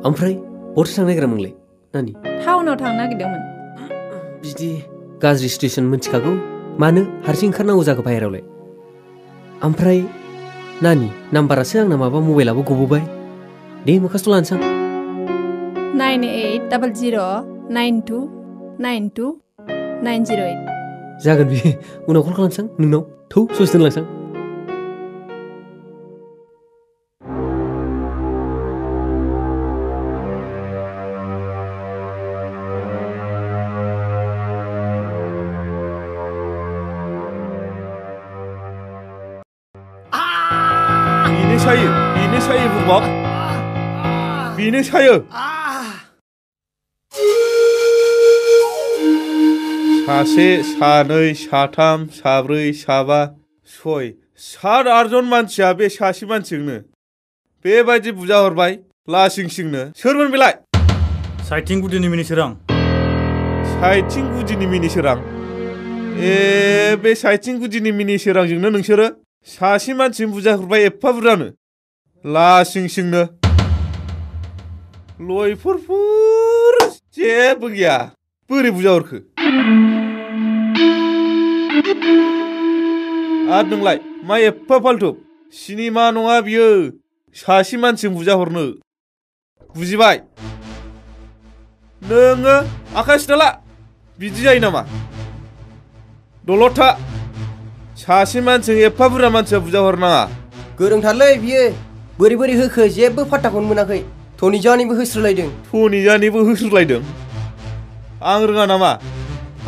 ओमफ्राय बहाथो थांनो नागिरामोनलाय नानि टाउनाव थांनो नागिरदोंमोन बिदि गाज्रि सिटुएसन मिथिखागौ मानो हारसिं ओंखारनांगौ जाखो बाहेरायावलाय ओमफ्राय नानि नाम्बारासो आंना माबा मबाइलाबो गबोबाय दे मोखासथ' लानोसां 980092920908 जागोन बियो उनाव कल खालामसां नोंनाव थौ ससे दोनलांसां बेनो सायो बुरबाब बेनो सायो सासे सानै साथाम साब्रै साबा सय 7-8 जन मानसिया बे सासे मानसिजोंनो बेबायदि बुजा हरबाय लासिंसिंनो सोरमोन बेलाय साइथिं गुदिनि मिनिसोरां साइथिं गुदिनि मिनिसोरां बे साइथिं गुदिनि मिनिसोरांजोंनो नोंसोरो सासे मानसिजों बुजा हरबाय एफा बुरजानो लासिंसिंनो लयफोरफोर जेबो गैया बोरै बुजा हरखो आरो नोंलाय मा एफा फाल्थु सिनेमा नङा बियो सासे मानसिजों बुजा हरनो बुजिबाय नोङो आखाय सुनाला बिदि जायो नामा दलद था सासे मानसिजों एफा बुरजा मानसिया बुजा हरनाङा गोरोंथारलै बियो बोरै बोरै होखो जेबो फात्ताखौनो मोनाखै धनिजानिबो होस्रोलायदों आं रोङा नामा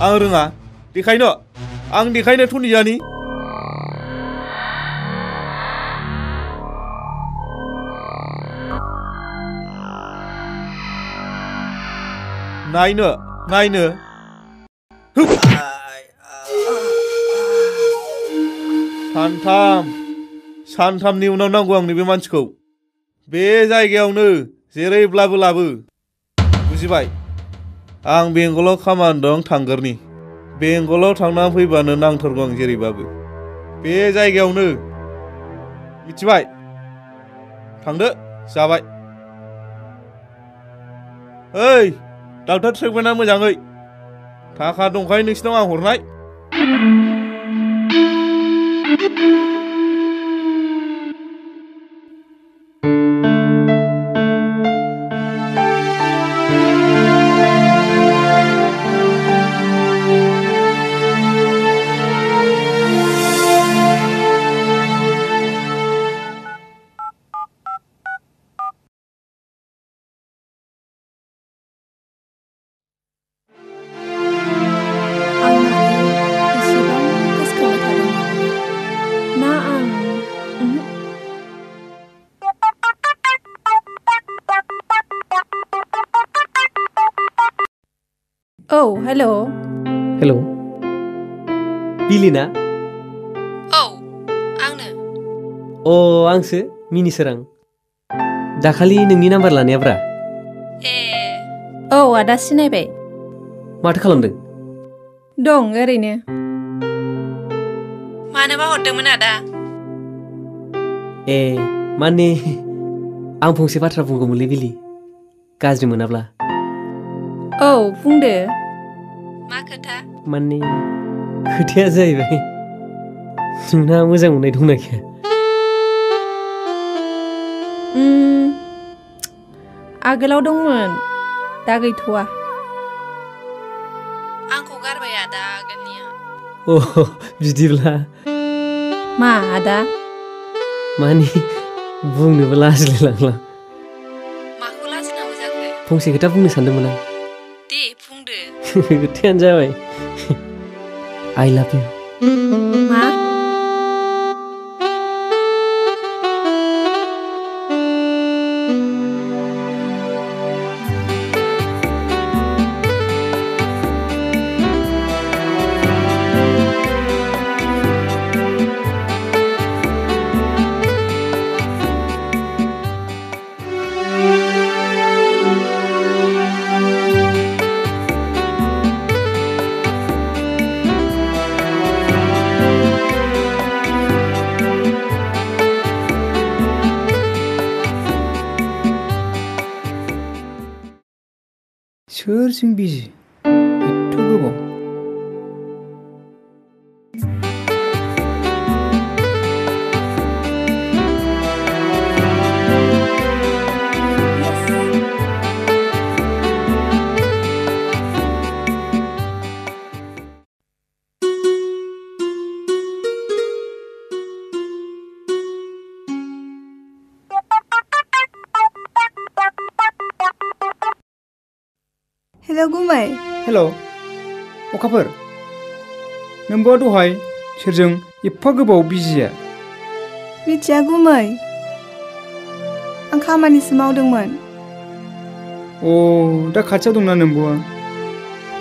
आं रोङा देखायनो आं देखायनो धनिजानि नायनो सानथामनि उनाव नांगौ आंनो बे मानसिखौ बे जायगायावनो जेरैब्लाबो लाबो बुजिबाय आं बेंगलाव खामानि दं थांगोरनि बेंगलाव थांनानै फैबानो नांथारगौ आं जेरैबाबो बे जायगायावनो मिथिबाय थांदो जाबाय ओइ डाक्टार ट्रिटमेन्टआ मोजाङै थाखा दंखायो नोंसिनाव आं हरनाय हेलो बिलि ना औ आंनो आंसो मिनिसोरां दाखालि नोंनि नाम्बार लानायाब्रा औ आदा सिनायबाय माथो खालामदों दं ओरैनो मानोबा हरदोंमोन आदा माने आं फंसे बाथ्रा बुंगौमोनलै बिलि गाज्रि मोनाब्ला औ बुंदो मा खोथा माने खोथाया जाहैबाय नोंना मोजां मोननाय दंना गैया आगोलाव दंमोन दा गैथ'वा आंखौ गारबाय आदा आगोलनिया बिदिब्ला मा आदा मानि बुंनोबो लाजिलायलांला माखौ लाजिनांगौ जाखो फंसे खोथा बुंनो सानदोंमोन आं दे बुंदो खोथायानो जाबाय I love you मा सोरजों बिजि एथ' गोबाव हेल' गुमै हेल' अखाफोर नोंबो दहाय सोरजों एफा गोबाव बिजिया मिथिया गुमै आं खामानिसो मावदोंमोन अ दा खाथियाव दंना नोंबोआ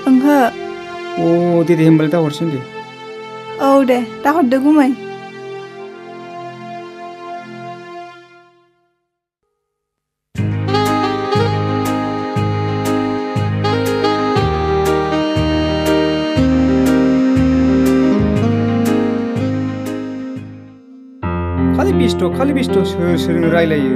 ओंहो अ दे होमबालाय दा हरसिन दे औ दे दा हरदो गुमै खालि बेस्थ' सोर सोरजों रायलायो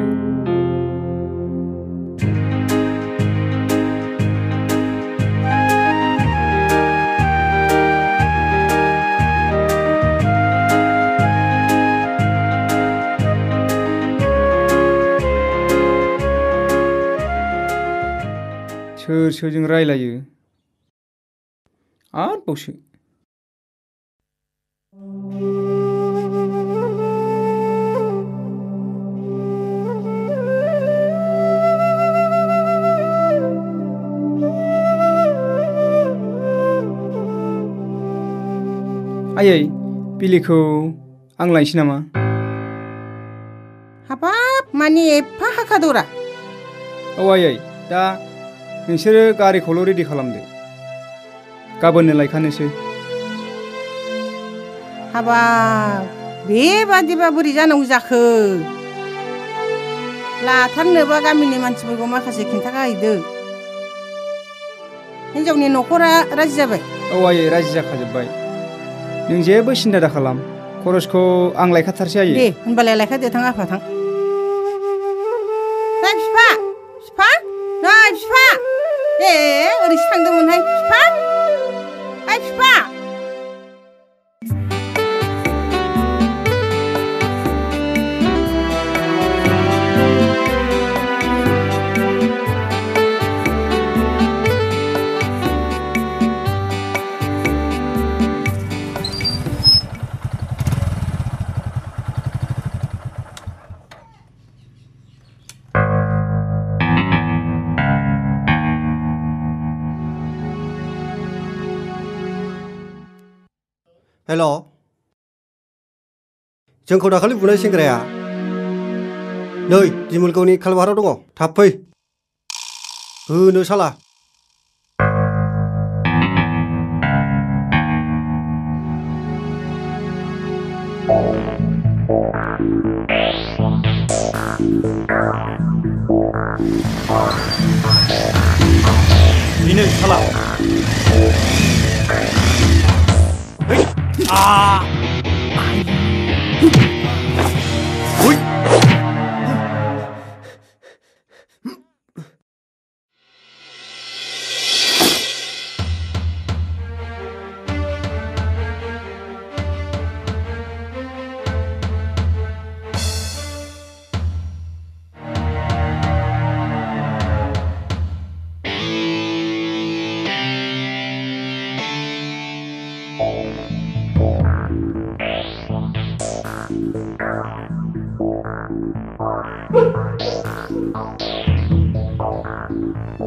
सोर सोरजों रायलायो आरोबावसो आयै बिलिखौ आं लायनोसै नामा हाबाब मानि एफा हाखादरा औ आयै दा नोंसोरो गारिखौल' रेडि खालामदो गाबोननो लायखानोसै हाबाब बेबादिबा बोरै जानांगौ जाखो लाथारनोबा गामिनि मानसिफोरखौ माखासे खिन्थाखाहैदो हिनजावनि न'खरा राजि जाबाय औ आयै राजि जाखाजोब्बाय नों जेबो सिन्था दाखालाम खरसखौ आं लायखाथारसै आयै दे होनबालाय लायखादो थां आफा थां नै बिफा बिफा नै बिफा ए ओरैसो थांदोंमोनहाय बिफा ओइ बिफा हेल' जोंखौ दाखालि बुनाय सेंग्राया नै दिमुलगावनि खालबाराव दङ थाब फै होनो साला बेनो साला हेल'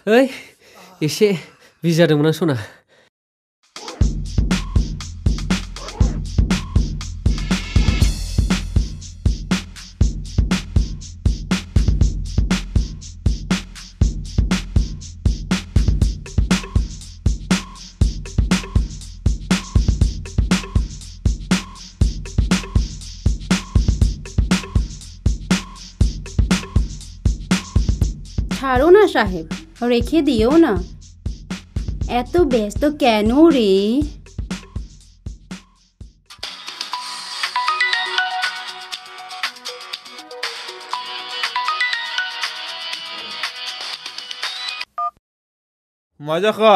ओइ एसे बिजि जादोंमोन आं सना ছাড়ো না সাহেব রেখে দিও না এত ব্যস্ত কেন রে मा जाखो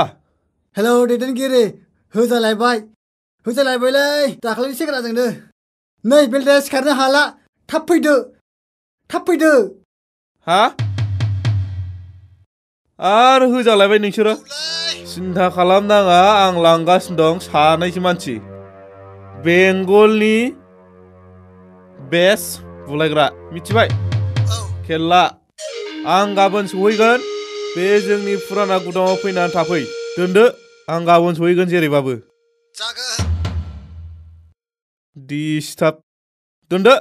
हेलौ दैदेनगिरि होजालायबायलै दाखालिनि सेंग्राजोंनो नै बेलदाया सिखारनो हाला थाब फैदो हा आरो होजालायबाय नोंसोरो सिन्था खालामनाङा आं लांगासिनो दं सानैसो मानसि बेंगलनि बेस्ट बुलायग्रा मिथिबाय खेला आं गाबोन सहैगोन बे जोंनि फुराना गुदामाव फैनानै थाफै दोनदो आं गाबोन सहैगोन जेरैबाबो डिस्टार्ब दोनदो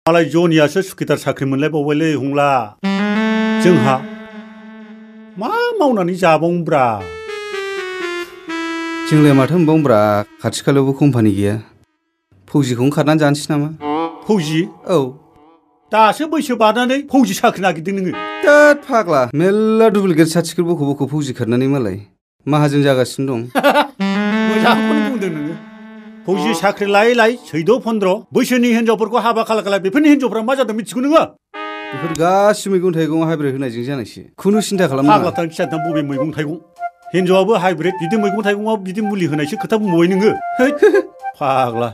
मालाय जनियासो सुखिदार साख्रि मोनलायबावबायलै हंला जोंहा मा मावनानै जाबावनोब्रा जोंलाय माथो मोनबावनोब्रा खाथि खालायावबो कम्पानि गैया फौजिखौनो खारनानै जानोसै नामा फौजि औ दासो बैसो बारनानै फौजि साख्रि नागिरदों नोङो थोद फाग्ला मेल्ला डुप्लिकेट सार्टिफिकेट बख' फौजि खारनानै मालाय माहाजोन जागासिनो दं मोजांखौनो बुंदों नोङो फौजि साख्रि लायै सैद' 15 बैसोनि हिनजावफोरखौ हाबा खालाय बेफोरनि हिनजावफ्रा मा जादों मिथिगौ नोङो बेफोर गासिबो मैगं थाइगं हाइब्रिद होनायजों जानायसो खुनु सिन्था खालाम नाङा फाग्लाथां खियाथां बबे मैगं थाइगं हिनजावाबो हाइब्रिद बिदि मैगं थाइगङाव बिदि मुलि होनायसो खोथा बुंबावबाय नोङो फाग्ला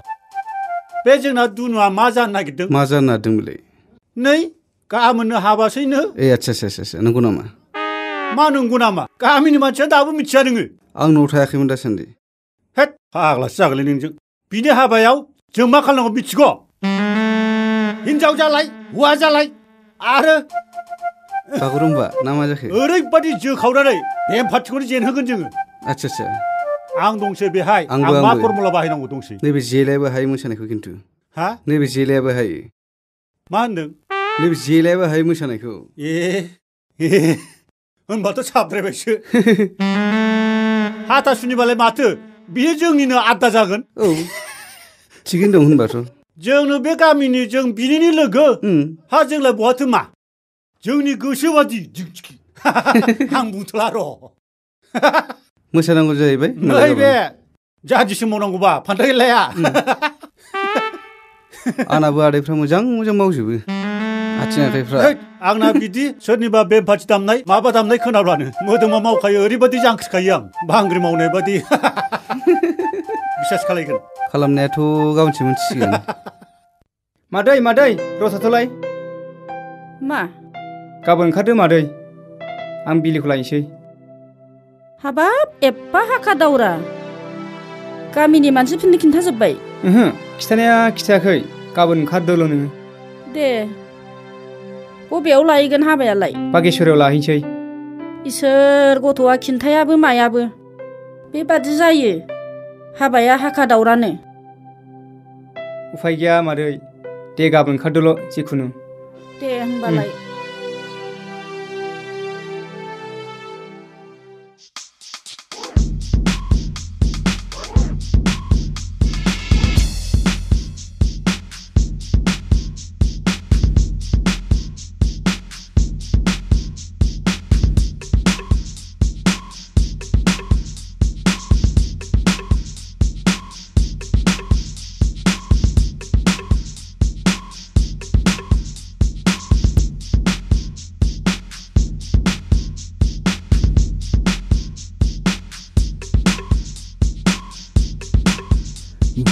बे जोंना दुनुआ मा जानो नागिरदों मा जानो नागिरदोंमोनलाय नै गाबोननो हाबासैनो ए आच्छा नंगौ नामा मा नंगौ नामा गामिनि मानसिया दाबो मिथिया नोङो आं न'आव थायाखैमोन दासान्दि हेद फाग्लासो जागोनलै नोंजों बिनि हाबायाव जों मा खालामनांगौ मिथिगौ हिनजाव जालाय हौवा जालाय आरो बागुरुम्बा ना मा जाखो ओरैबादि जोखावनानै बेम पार्टिखौनो जेनहोगोन जोङो आच्छा आं दंसै बेहाय आं मा फर्मुला बाहायनांगौ दंसै नैबे जेलायाबो हायो मोसानायखौ खिन्थु हा नैबे जेलायाबो हायो मा होनदों नैबे जेलायाबो हायो मोसानायखौ ए होनबाथ' साबद्रायबायसो हाथासुनिबालाय माथो बियो जोंनिनो आद्दा जागोन औ थिगैनो दं होनबाथ' जोंनो बे गामिनि जों बिनिनो लोगो हा जोंलाय बहाथो मा जोंनि गोसोबादि आं बुंथला र' मोसानांगौ जाहैबाय नै बे जादिसो मावनांगौबा फान्थाय लाया आंनाबो आदैफ्रा मोजां मावजोबो आथिं आखाइफ्रा आंना बिदि सोरनिबा बेम पार्टि दामनाय माबा दामनाय खोनाब्लानो मोदोमा मावखायो ओरैबादि जांख्रिखायो आं बांग्रि मावनाय बादि बिसास खालायगोन खालामनायाथ' गाबोनसो मिथिसिगोन मादै र' थाथ'लाय मा गाबोन ओंखारदो मादै आं बिलिखौ लायनोसै हाबाब एफा हाखा दावरा गामिनि मानसिफोरनो खिन्थाजोब्बाय ओहो खिथानाया खिथायाखै गाबोन ओंखारदोल' नोङो दे बबेयाव लायगोन हाबायालाय बागेश्वरियाव लाहैनोसै इसोर गथ'आ खिन्थायाबो मायाबो बेबादि जायो हाबाया हाखा दावरानो उफाय गैया मादै दे गाबोन ओंखारदोल' जिखुनु दे होमबालाय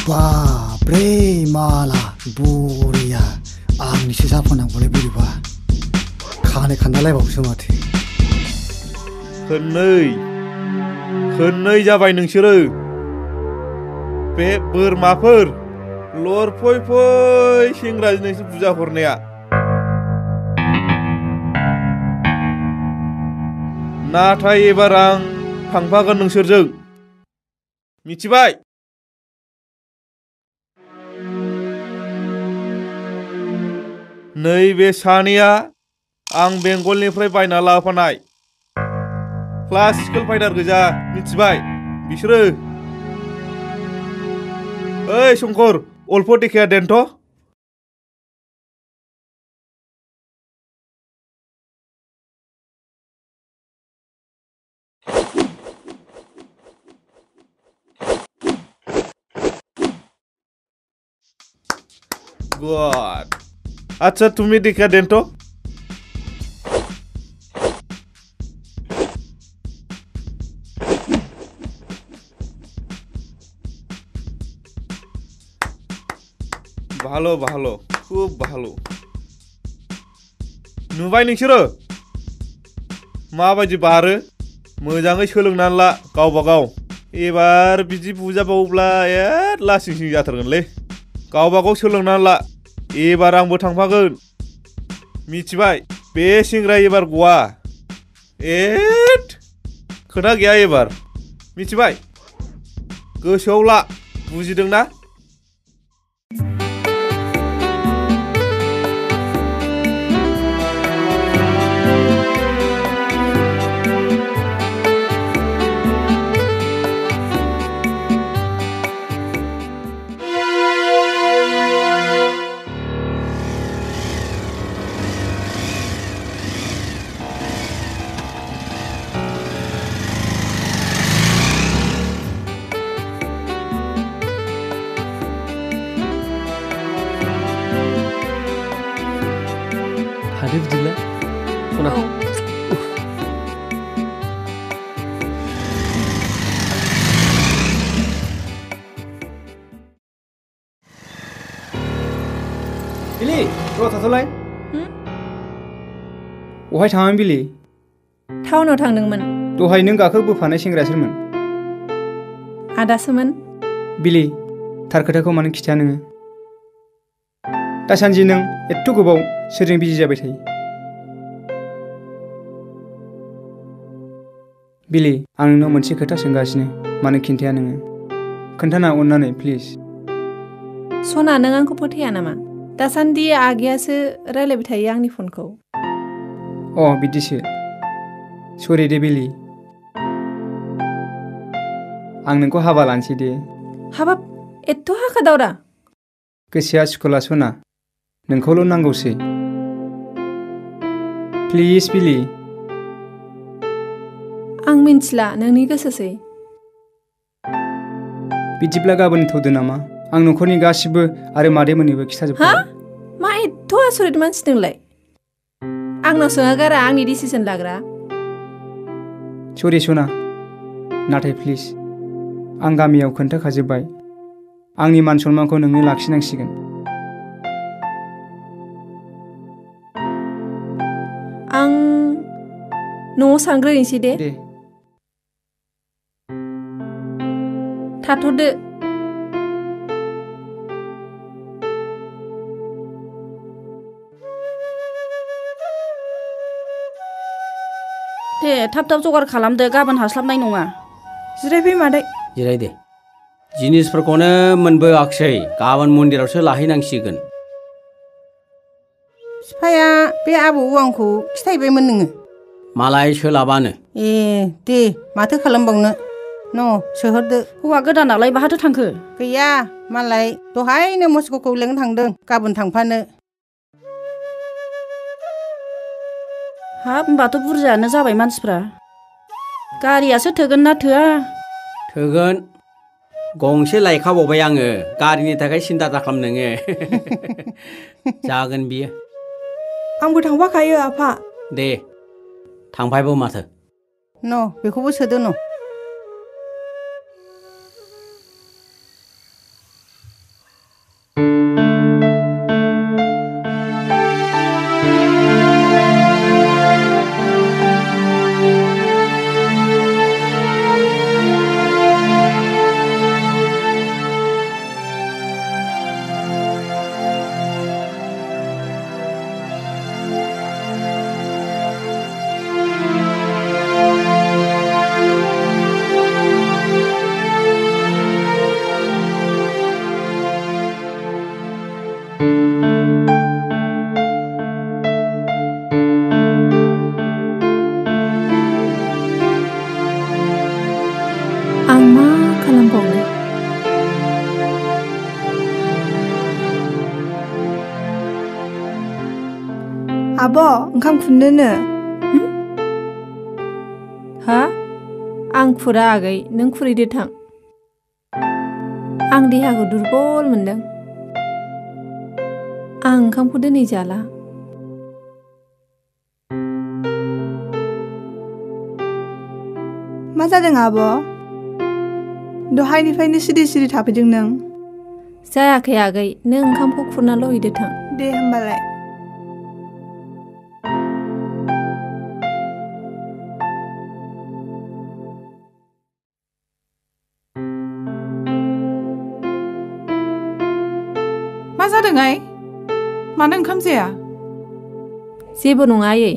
बाब्रे माला बरिया आंनिसो जाफोनांगौलाय बोरैबा खानाय खान्दालायबावसो माथो खोननै जाबाय नोंसोरो बे बोरमाफोर लर फै सेंग्राजोंसो बुजा हरनाया नाथाय एबार आं थांफागोन नोंसोरजों मिथिबाय नैबे सानैया आं बेंगलनिफ्राय बायना लाफानाय क्लासिकेल फाइटार गोजा मिथिबाय बिसोरो ओइ शंकर अल्प देखाया देनथ' गुड আচ্ছা তুমি দেখা দেন তো ভালো খুব ভালো नुबाय नोंसोरो माबायदि बारो मोजाङै सोलोंनानै ला गावबा गाव एबार बिदि बुजाबावोब्ला लासिंसिं जाथारगोनलै गावबा गाव सोलोंनानै ला एबार आंबो थांफागोन मिथिबाय बे सेंग्रा एबार गवा खोथा गैया एबार मिथिबाय गोसोआव ला बुजिदोंना हादो बिदिब्ला सना बिलि र' थाथ'लाय बहाय थाङामोन बिलि टाउनाव थांदोंमोन दहाय नों गाखो बोफानाय सेंग्राया सोरमोन आदासोमोन बिलि थार खोथाखौ मानो खिथाया नोङो दासान्दि नों एथ' गोबाव सोरजों बिजि जाबाय थायो बिलि आं नोंनाव मोनसे खोथा सोंगासिनो मानो खिन्थाया नोङो खोन्थाना अननानै प्लिज सना नों आंखौ फोथाया नामा दासान्दि आगैयासो रायलायबाय थायो आंनि फनखौ बिदिसो सरि दे बिलि आं नोंखौ हाबा लानोसै दे हाबाब एथ' हाखा दावरा गोसोआ स्कुला सना नोंखौल' नांगौसै प्लिज बिलि आं मिन्थिला नोंनि गोसोसै बिदिब्ला गाबोन थौदो नामा आं न'खरनि गासिबो आरो मादैमोननोबो खिथाजोबखाबाय मा एथ' आसरित मानसि नोंलाय आंनाव सोङागारा आंनि डिसिसन लाग्रा सरि सना नाथाय प्लिज आं गामियाव खोन्थाखाजोब्बाय आंनि मान सन्मानखौ नोंनो लाखिनांसिगोन। आं न'आव सानग्रोनोसै दे। थाथ'दो। दे थाब थाब जगार खालामदो, गाबोन हास्लाबनाय नङा। जिरायफै मादै। जिराय दे। जिनिसफोरखौनो मोनबोआखिसै, गाबोन मन्दिरावसो लाहैनांसिगोन। बिफाया बे आबौ आंखौ खिथायबायमोन नोङो? मालाय सोलाबानो। ए दे माथो खालामबावनो, न' सोहरदो। हौवा गोदानालाय बाहाथो थांखो? गैया, मालाय दहायनो मस्क'खौ लेंनो थांदों, गाबोन थांफानो। हाब, होनबाथ' बुरजायानो जाबाय मानसिफ्रा। गारियासो थोगोन ना थोआ? थोगोन। गंसे लायखाबावबाय आङो, गारिनि थाखाय सिन्था दाखालाम नोङो। जागोन बियो। आंबो थांफाखायो आफा। दे थांफायबो माथो। न' बेखौबो सोदो न'। आं मा खालामबावनो? आब' ओंखाम खुरनोनो। हा? आं खुरा आगै, नों खुरैदो थां। आं देहाखौ दुरबल मोनदों। आं ओंखामखौ दिनै जाला। मा जादों आब'? दहायनिफ्रायनो सिरि सिरि थाफैदों नों। जायाखै आगै, नों ओंखामखौ खुरनाल' हैदो थां। दे होमबालाय। मा जादों आइ? मानो ओंखाम जाया? जेबो नङा आयै,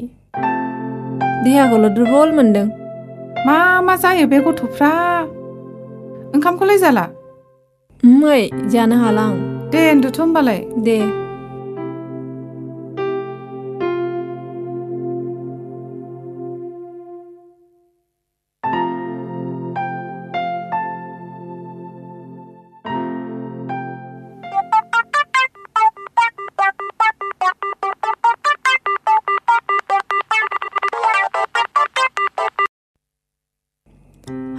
देहाखौल' दुरबल मोनदों। मा जायो बे गथ'फ्रा? ओंखामखौलाय जाला? ओइ जानो हाला आं। दे उन्दुथ' होमबालाय। दे।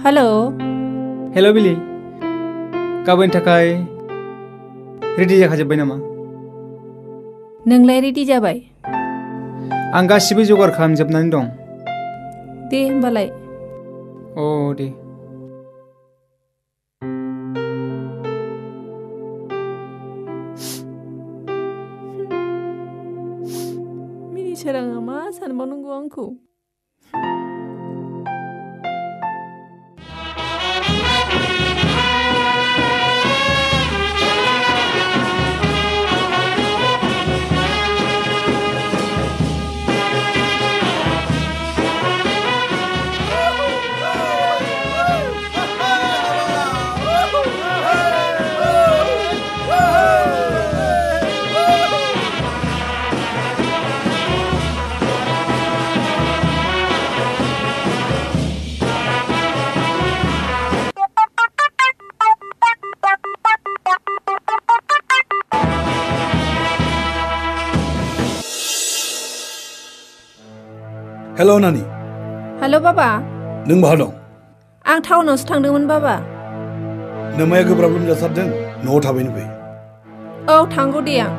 हेलौ। हेलौ बिलि, गाबोननि थाखाय रेडि जाखाजोब्बाय नामा? नोंलाय रेडि जाबाय? आं गासिबो जगार खालामजोबनानै दं। दे होमबालाय। अ दे। मिनिसोराङा मा सानबावनांगौ आंखौ? हेलौ नानि। हेलौ बाबा। नों बहा दं? आं टाउनावसो थांदोंमोन बाबा। नोमाया गोब्राब लोमजाथारदों, न'आव थाबैनो फै। औ थांगौ दे आं।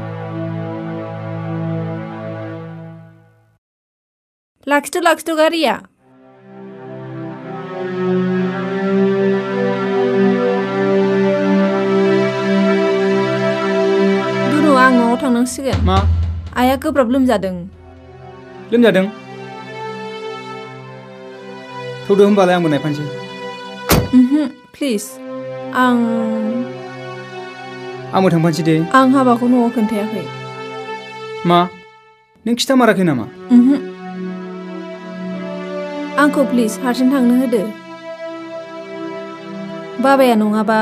लाखिथ' गारिया। न'आव थांनांसिगोन मा आइया गोब्राब लोमजादों लोमजादों थौदो होमबालाय आंबो नायफानोसै प्लिज आंबो थांफानोसै दे आं हाबाखौ न'आव खोन्थायाखै मा नों खिथामाराखै नामा आंखौ प्लिज हारसिं थांनो होदो बाबाया नङाबा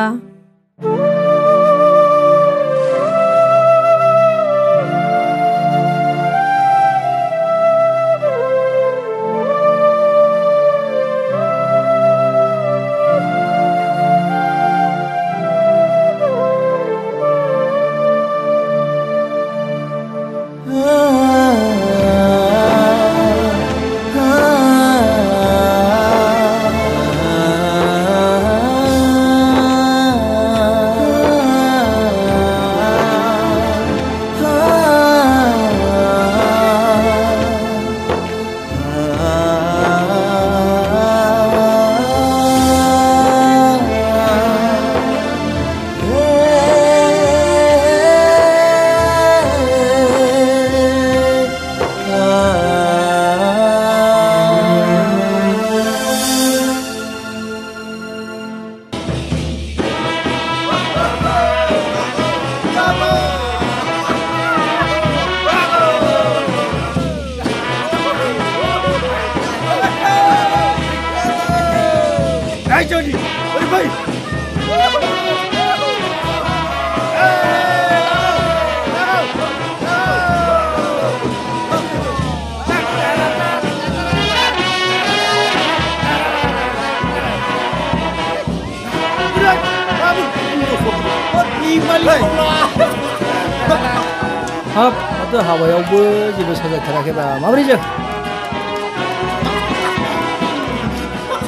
हाब माथो हाबायावबो जेबो साजायथाराखैबा माबोरै जों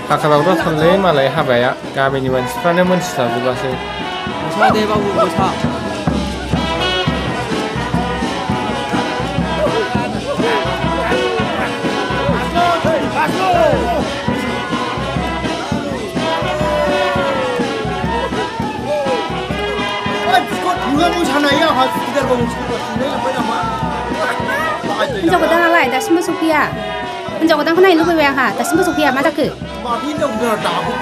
हाखारावथ' थांलै मालाय हाबाया गामिनि मानसिफ्रानो मोनथिथाजोबासै मोसा दे बाबु मोसा हिन्जाव गोदानालाय दासिमबो सफैया हिन्जाव गोदानखौ नायनो लुबैबाय आंहा दासिमबो सफैया मा जाखो माथो हिन्जाव गोदाना दाबो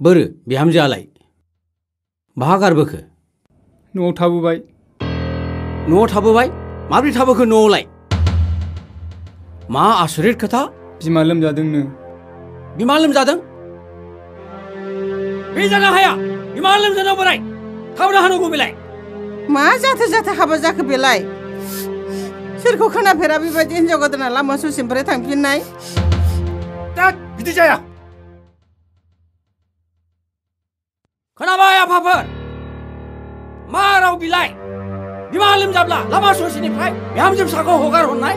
बोरो बिहामजोआलाय बहा गारबोखो न'आव थाबोबाय माब्रै थाबोखो न'आवलाय मा आसरित खोथा बिमा लोमजादोंनो बिमा लोमजादों बे जानो हाया बिमा लोमजादों बोराय थाबनो हानांगौ बेलाय मा जाथो हाबा जाखो बेलाय सोरखौ खोनाफेरा बेबायदि हिन्जाव गोदाना लामा ससेनिफ्राय थांफिननाय बिदि जाया खोनाबाय आफाफोर मा राव बिलाय बिमा लोमजाब्ला लामा ससेनिफ्राय बिहामजो फिसाखौ हगार हरनाय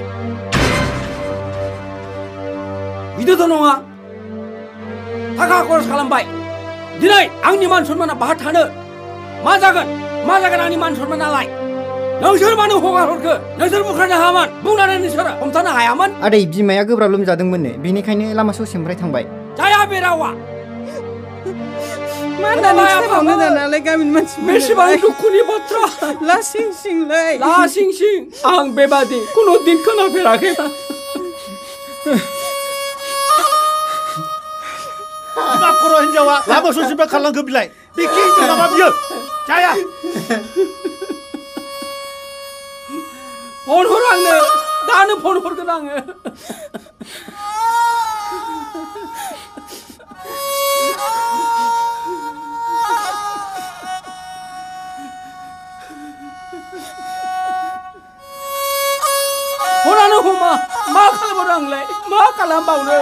बिदिथ' नङा थाखा खरस खालामबाय दिनै आंनि मान सन्माना बाहा थानो मा जागोन आंनि मान सन्मानालाय नोंसोर मानो हगार हरखो नोंसोर बुख्रानो हायामोन बुंनानै नोंसोर हमथानो हायामोन आदै बिमाया गोब्राब लोमजादोंमोननो बेनिखायनो लामा ससेनिफ्राय थांबाय जाया बे रावा बेसेबां दुखुनि बाथ्रा लासिं सिंलै आं बेबादि कुनु दिन खोनाफेराखै मा खर' हिन्जावा लामा ससेनिफ्राय खारलांखो बिलाय बिखि हिन्जाव नामा बियो जाया फन हर आंनो दानो फन हरगोन आङो हरानो हमा मा खालामबावनो आंलाय मा खालामबावनो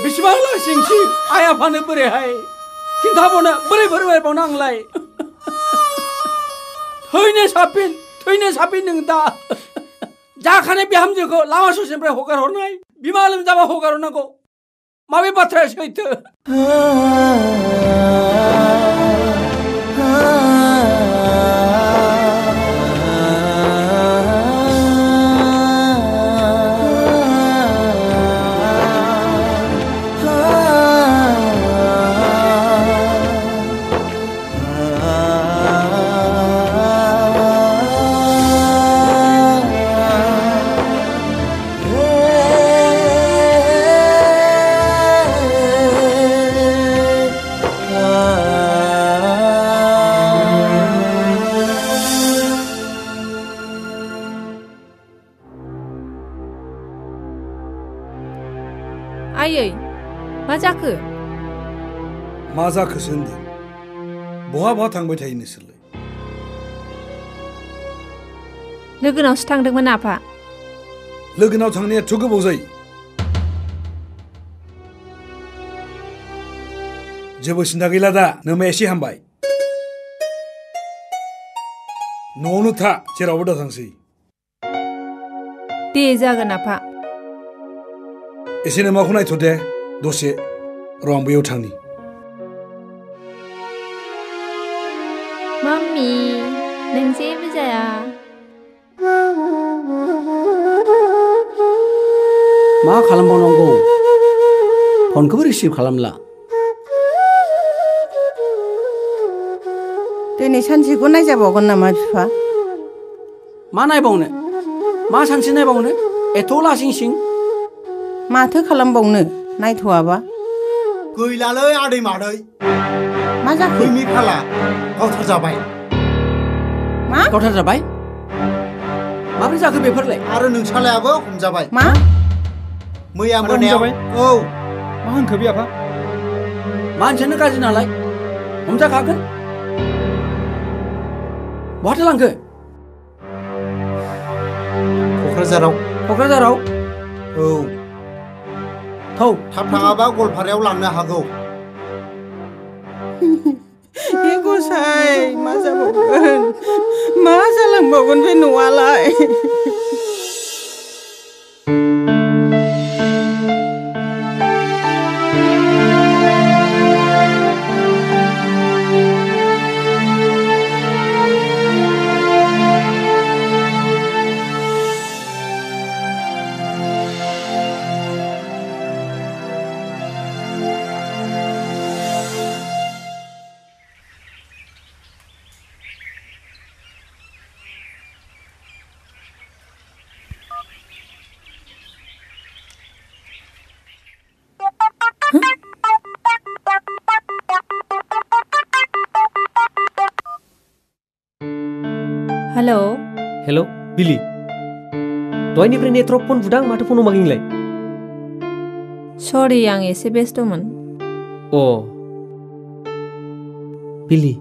बेसेबां लासिंसि आइ आफानो बोरैहाय खिन्थाबावनो बोरै फोरमायबावनो आंलाय थैनो साफिन नों दा जाखानाय बिहामजोखौ लामा ससेनिफ्राय हगार हरनाय बिमा लोमजाबा हगार हरनांगौ माबे बाथ्राया सैथो आयै मा जाखो मा जाखोसो होनदों बहा बहा थांबाय थायो नोंसोरलाय लोगोनावसो थांदोंमोन आफा लोगोनाव थांनायाथ' गोबाव जायो जेबो सिन्था गैला दा नोमा एसे हामबाय न'आवनो था जेरावबो दा थांसै दे जागोन आफा एसे नोमाखौ नायथ' दे दसे र' आं बैयाव थांनि माम्मि नों जेबो जाया मा खालामबावनांगौ फनखौबो रिसिभ खालामला दिनै सानसेखौ नायजाबावगोन नामा बिफा मा नायबावनो मा सानसे नायबावनो एथ' लासिंसिं माथो खालामबावनो नायथ'आबा गैलालै आदै मादै मा जाखो बैनि फाला गावथार जाबाय मा गावथार जाबाय माबोरै जाखो बेफोरलाय आरो नोंसालायाबो हमजाबाय मा मैया मोनायाव औ मा होनखो बे आफा मानसियानो गाज्रि नालाय हमजाखागोन बहाथो लांखो क'क्राझाराव औ थौ थाब थाङाबा गवालपारायाव लांनो हागौ हे गसाय मा जाबावगोन मा जालांबावगोन बे न'आलाय हेलौ हेलौ बिलि दहायनिफ्राय नेटवर्क फन बुदां माथो फन हमाखैनोलाय सरि आं एसे बेस्थ'मोन अ बिलि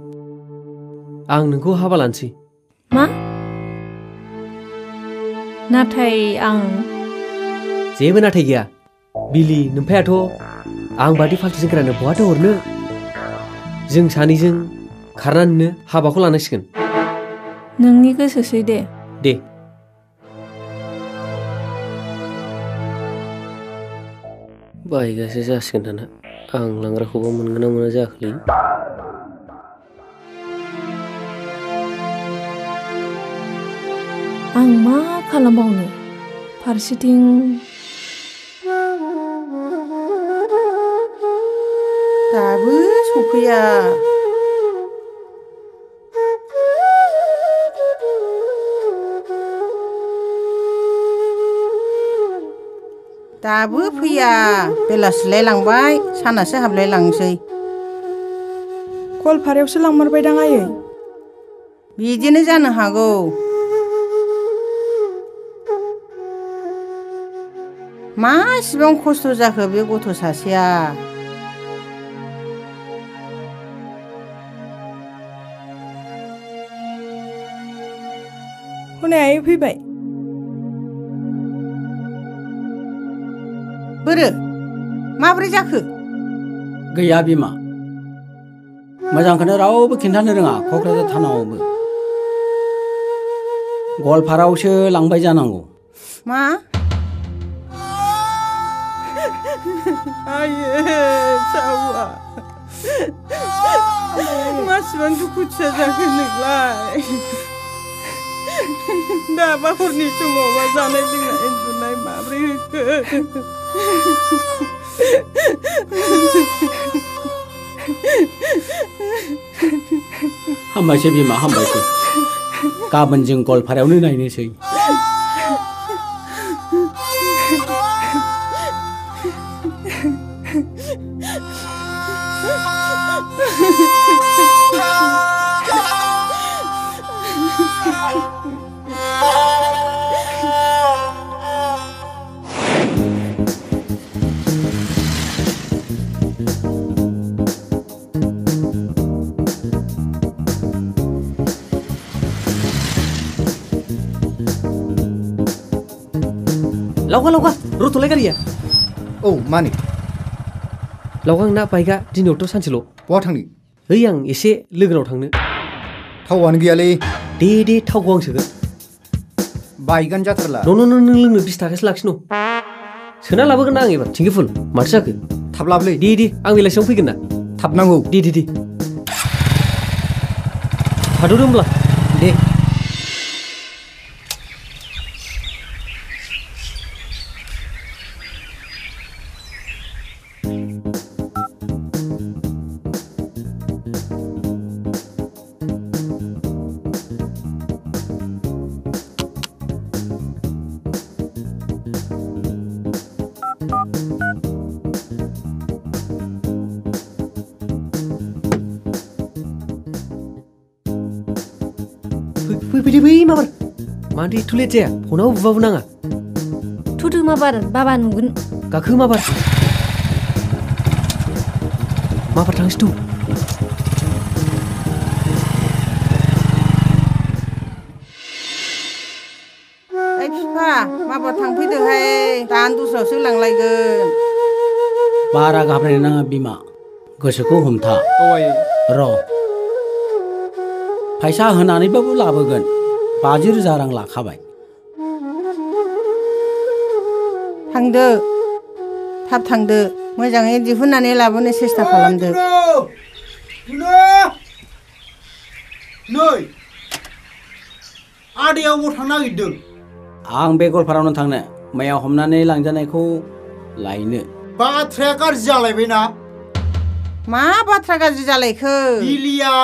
आं नोंखौ हाबा लानोसै मा नाथाय आं जेबो नाथाय गैया बिलि नोमफायाथ' आं बादि फाल्थु सेंग्रानो बहाथो हरनो जों सानैजों खारनानैनो हाबाखौ लानांसिगोन नोंनि गोसोसै दे बायगासो जासिगोन दाना आं लांग्राखौबो मोनगोन ना मोना जाखोलै आं मा खालामबावनो फारसेथिं दाबो सफैया दाबो फैया बेलासिलाय लांबाय सानासो हाबलाय लांसै गवालपारायावसो लांमारबायदां आयै बिदिनो जानो हागौ मा इसिबां खस्थ' जाखो बे गथ' सासेया हनै आयै फैबाय बोरो माब्रै जाखो गैया बिमा मोजांखौनो रावबो खिन्थानो रोङा क'क्राझार थानायावबो गवालपारायावसो लांबाय जानांगौ मा आयै सावा मासिबां दुखुथिया जाखो नोंलाय दाबा हरनि समाव मा जानाय लोंनाय उन्दुनाय माब्रै होखो हामबायसै बिमा हामबायसै गाबोन जों गवालपारायावनो नायनोसै लावगा रथ'लाय गारिया औ मानि लावगा आंना बाइकआ दिनैथ' सानसेल' बहा थांनो ओइ आं एसे लोगोनाव थांनो थावआनो गैयालै दे थावखौ आं सोगोन बाइकआनो जाथारला नों लोंनो 20 थाखासो लाखिनो सोना लाबोगोन ना आं एबार थिंखि फुल माथो जाखो थाब लाबोलै दे आं बेलासियाव फैगोन ना थाब नांगौ दे थाथ'दो होमब्ला दे फै माबार मानोथो एथ' लेट जाया फनाव बुबाबो नाङा थुदो माबार बाबा नुगोन गाखो माबार थांसै थ' ओइ बिफा माबा थांफैदोंहाय दानो दस्रायावसो लांलायगोन बारा घाबरायनो नाङा बिमा गोसोखौ हमथा र' फैसा होनानैबाबो लाबोगोन 50,000 रां लाखाबाय थांदो थाब थांदो मोजाङै दिहुननानै लाबोनो सेस्था खालामदो नै आदैया अबाव थांनो नागिरदों आं बे गवालपारायावनो थांनो मैया हमनानै लांजानायखौ लायनो बाथ्राया गाज्रि जालायबायना मा बाथ्रा गाज्रि जालायखो बिलिया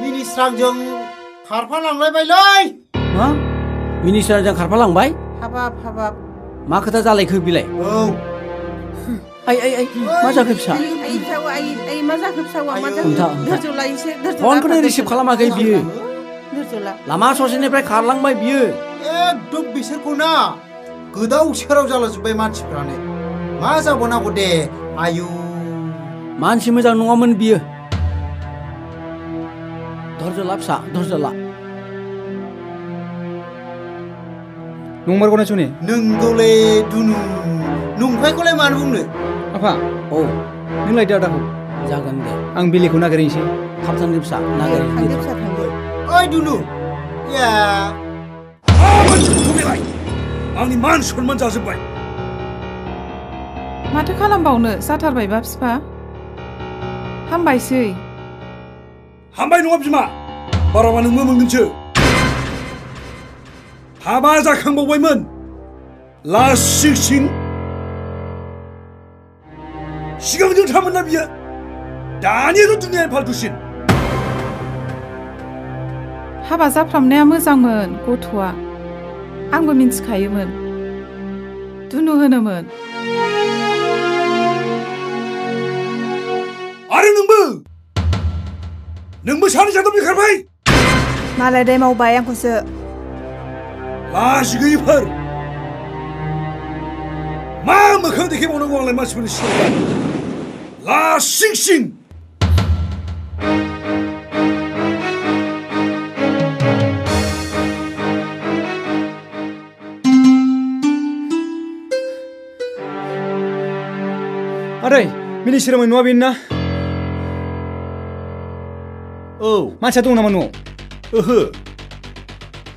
मिनिस्रांजों खारफालांलायबायलै मा मिनिस्रांजों खारफालांबाय हाबाब मा खोथा जालायखो बिलाय औ आइ मा जाखो फिसा मा जाखो फिसावा मा जाखो धोर्ज' ला एसे फनखौनो रिसिभ खालामाखै बियो धोर्ज' लामा ससेनिफ्राय खारलांबाय बियो एकदम बिसोरखौ ना गोदाव सोराव जालाजोब्बाय मानसिफ्रानो मा जाबावनांगौ दे आयु मानसि मोजां नङामोन बियो धोर्ज' ला फिसा धोर्ज' ला नंमारगौना सनि नंगौलै दुनु नंखायखौलाय मानो बुंनो आफा औ नों लायदो आदाखौ जागोन दे आं बेलेगखौ नागिरहैनोसै थाब थांदो फिसा नागिरहैदो ओइ दुनु या आंनि मान सनमान जाजोब्बाय माथो खालामबावनो जाथारबायबा बिफा हामबायसै हामबाय नङा बिमा बाराबा नोंबो मोनगोनसो हाबा जाखांबावबायमोन लासिं सिगांजों थामोन ना बियो दानियाथ' दुनिया फालथुसिन हाबा जाफ्रामनाया मोजांमोन गथ'आ आंबो मिन्थिखायोमोन दुनु होनोमोन आरो नोंबो सानै साथाम ओंखारबाय मालाय दाय मावबाय आंखौसो लाजि गैयिफोर मा मोखां देखायबावनांगौ आंलाय मानसिफोरनि सिगाङाव लासिं सिं आदै मिनिस्रोमोन न'आ बेनो ना औ मानसिया दं नामा न'आव ओहो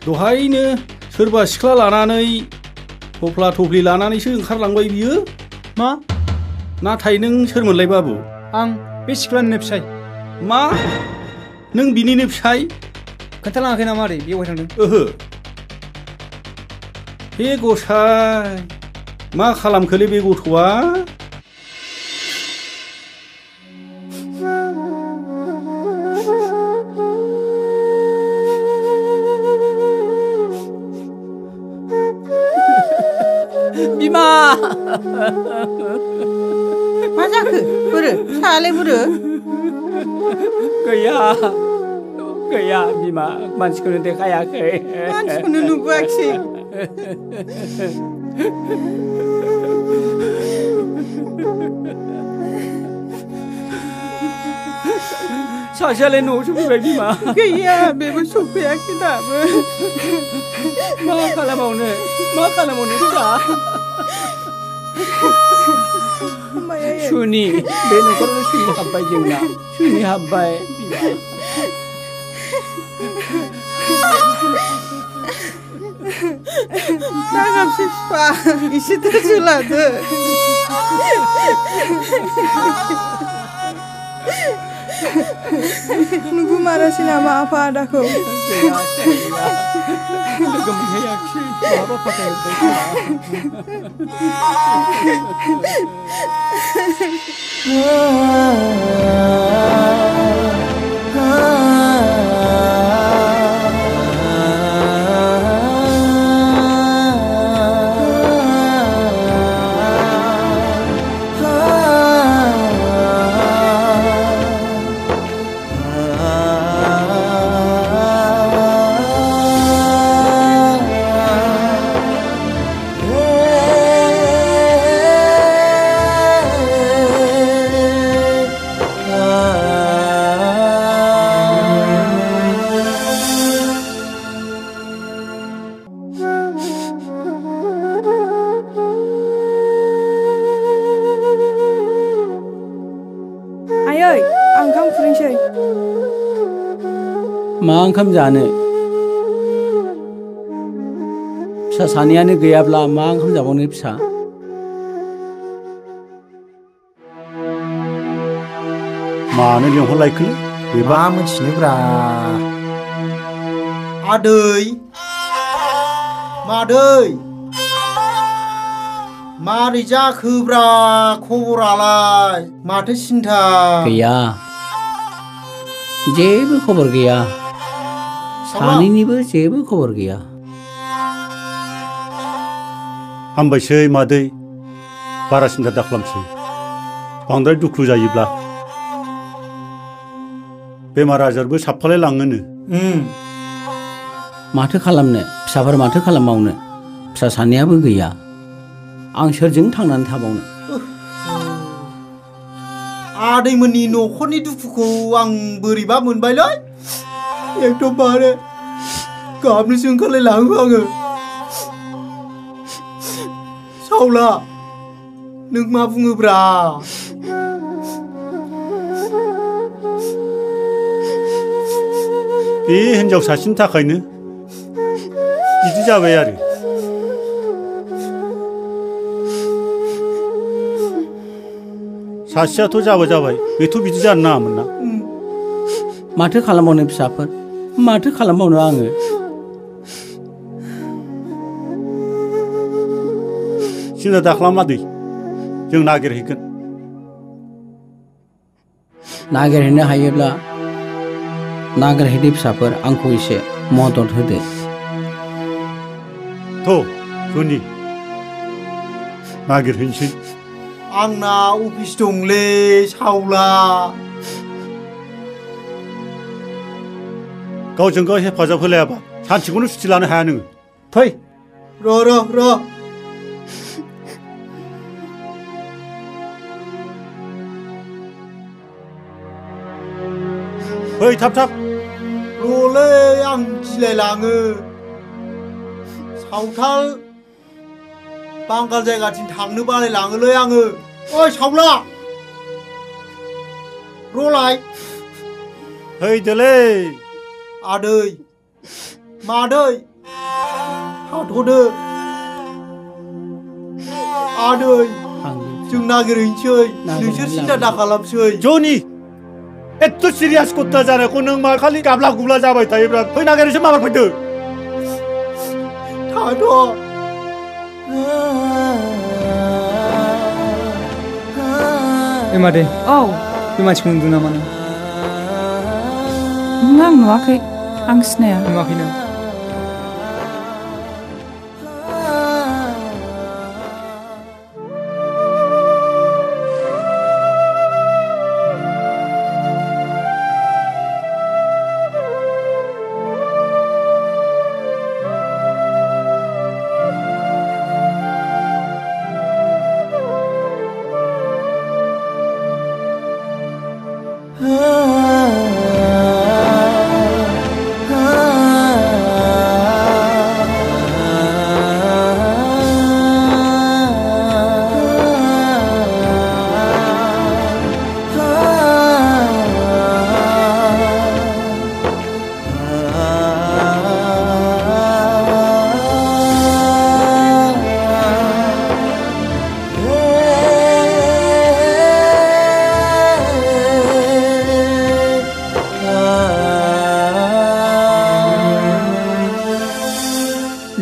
दहायनो सोरबा सिख्ला लानानै थफ्ला थफ्लि लानानैसो ओंखारलांबाय बियो मा नाथाय नों सोरमोनलाय बाबु आं बे सिख्लानिनो फिसाय मा नों बिनिनो फिसाय खोन्थालाङाखै नामा आदै बेवहाय थांदों ओहो हे गसाय मा खालामखोलै बे गथ'आ बिमा मा जाखो बोरो सालाय बोरो गैया बिमा मानसिखौनो देखायाखै मानसिखौनो नुबोआखिसै सासेयालाय न'आव सफैबाय बिमा गैया बेबो सफैयाखै दाबो मा खालामबावनो फिसा सुनि बे न'खराव सुनि हाब्बाय जोंना सुनि हाब्बाय दागाबसै बिफा एसे धैर्य लादो नुबो मारासै नामा आफा आदाखौ लोगो मोनहैयाखिसै बहाबा मा ओंखाम जानो फिसा सानैयानो गैयाब्ला मा ओंखाम जाबावनो फिसा मानो लेंहरलायखो मा मोनथिनोब्रा आदै मादै मारै जाखोब्रा खबरालाय माथो सिन्था गैया जेबो खबर गैया सानैनिबो जेबो खबर गैया हामबायसै मादै बारा सिन्था दाखालामसै बांद्राय दुखु जायोब्ला बेमार आजारबो साबफालाय लाङोनो माथो खालामनो फिसाफोर माथो खालामबावनो फिसा सानैयाबो गैया आं सोरजों थांनानै थाबावनो आदैमोननि न'खरनि दुखुखौ आं बोरैबा मोनबायलै एकदमबारे गाबनोसो ओंखारलायलाङो आङो सावला नों मा बुङोब्रा बे हिनजाव सासेनि थाखायनो बिदि जाबाय आरो सासेयाथ' जाबाय बेथ' बिदि जानो नाङामोन ना माथो खालामबावनो फिसाफोर माथो खालामबावनो आङो सिन्था दाखालाम मादै जों नागिरहैगोन नागिरहैनो हायोब्ला नागिरहैदो फिसाफोर आंखौ एसे मदद होदो थ' सुनि नागिरहैनोसै आंना अफिस दंलै सावला गावजों गाव हेफाजाब होलायाबा सानसेखौनो सुथि लानो हाया नोङो फै र' फै थाब र'लै आं गिलायलाङो सावथाल बांगाल जायगाथिं थांनो बालायलाङोलै आङो ओइ सावला र'लाय फैदोलै आदै मादै थाथ'दो आदै जों नागिरहैनोसै नोंसोर सिन्था दाखालामसै जनि एत्त' सिरियास कथा जानायखौ नों मा खालि गाब्ला गुब्ला जाबाय थायोब्रा फै नागिरनोसै माबार फैदो थाथ' ए मादै औ बे मानसिखौ नुदों नामा नों आं नुवाखै आं सिनाया नुवाखैनो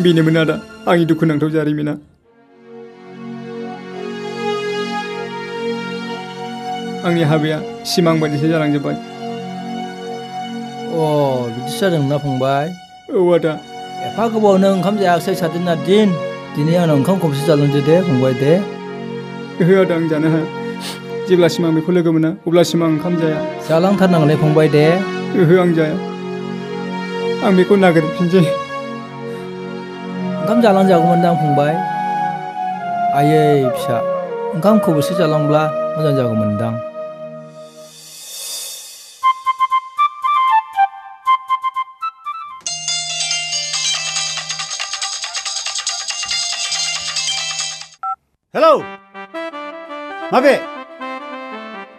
बेनोमोन आदा आंनि दुखुनांथाव जारिमिना आंनि हाबाया सिमां बायदिसो जालांजोब्बाय बिदिसो जादोंना फंबाय औ आदा एफा गोबावनो ओंखाम जायाखिसै सादिना दिन दिनै आंनाव ओंखाम खबसे जालांदो दे फंबाय दे ओहो आदा आं जानो हाया जेब्लासिम आं बेखौ लोगो मोना अब्लासिम आं ओंखाम जाया जालांथारनांगोनलै फंबाय दे ओहो आं जाया आं बेखौ नागिरफिनसै ओंखाम जालांजागौमोनदां फंबाय आयै फिसा ओंखाम खबसे जालांब्ला मोजां जागौमोनदां हेलौ माबे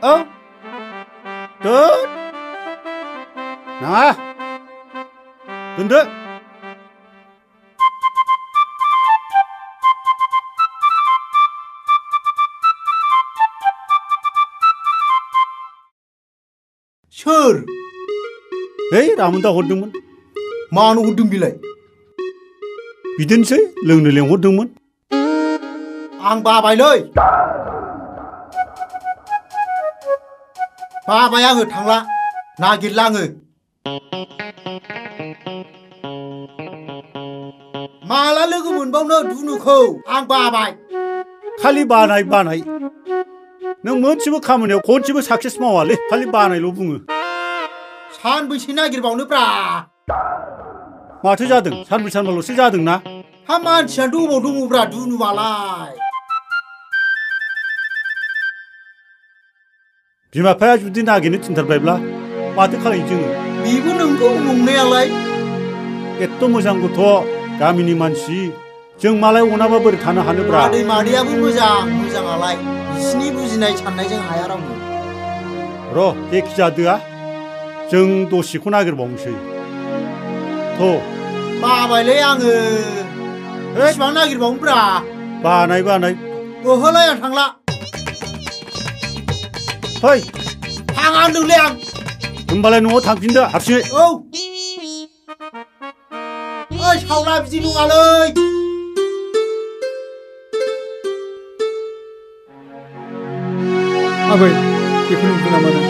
औ नाङा दोनदो सोर है रामोनदा हरदोंमोन मानो हरदों बिलाय बिदिनोसै लोंनो लेंहरदोंमोन आं बाबायलै बाबाय आङो थांला नागिरला आङो माला लोगो मोनबावनो दुनुखौ आं बाबाय खालि बानाय नों मोनसेबो खामानियाव खनसेबो साक्सेस मावालै खालि बानायल' बुङो सानबैसे नागिरबावनोब्रा माथो जादों सानब्रै सानबाल'सो जादोंना हा मानसिया दबाव दङब्रा दुनुआलाय बिमा बिफाया जुदि नागिरनो थिनथारबायब्ला माथो खालायो जोङो बेबो नंगौ नंनायालाय एत्त' मोजां गथ' गामिनि मानसि जों मालाय अनाबा बोरै थानो हानोब्रा आदै मादैयाबो मोजाङालाय बिसिनि बुजिनाय साननायजों हाया रावबो र' जेखि जादोआ जों दसेखौ नागिरबावनोसै थ' बाबायलै आङो बेसेबां नागिरबावनोब्रा बानाय ओहोलाय आं थांला फै थाङा होनदोंलै आं होमबालाय न'आव थांफिनदो हारसिङै औ ओइ सावला बिदि नङालै आबै बेखौ नुदों नामा नों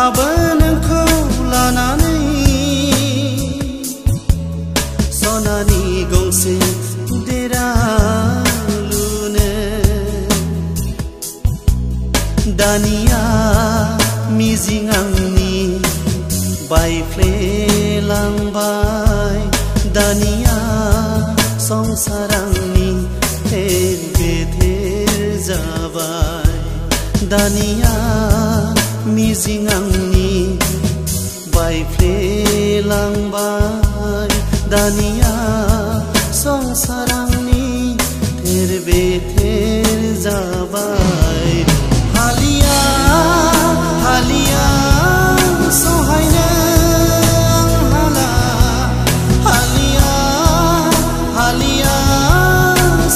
आंहाबो नोंखौ लानानै सनानि गंसे देरा लुनो दानिया मिजिं आंनि बायफ्लेलांबाय दानिया संसार आंनि थेर बेथेर जाबाय दानिया मिजिं आंनि बायफ्लेलांबाय दानिया संसार आंनि थेर बेथेर जाबाय हालिया हालिया सहायनो हाला हालिया हालिया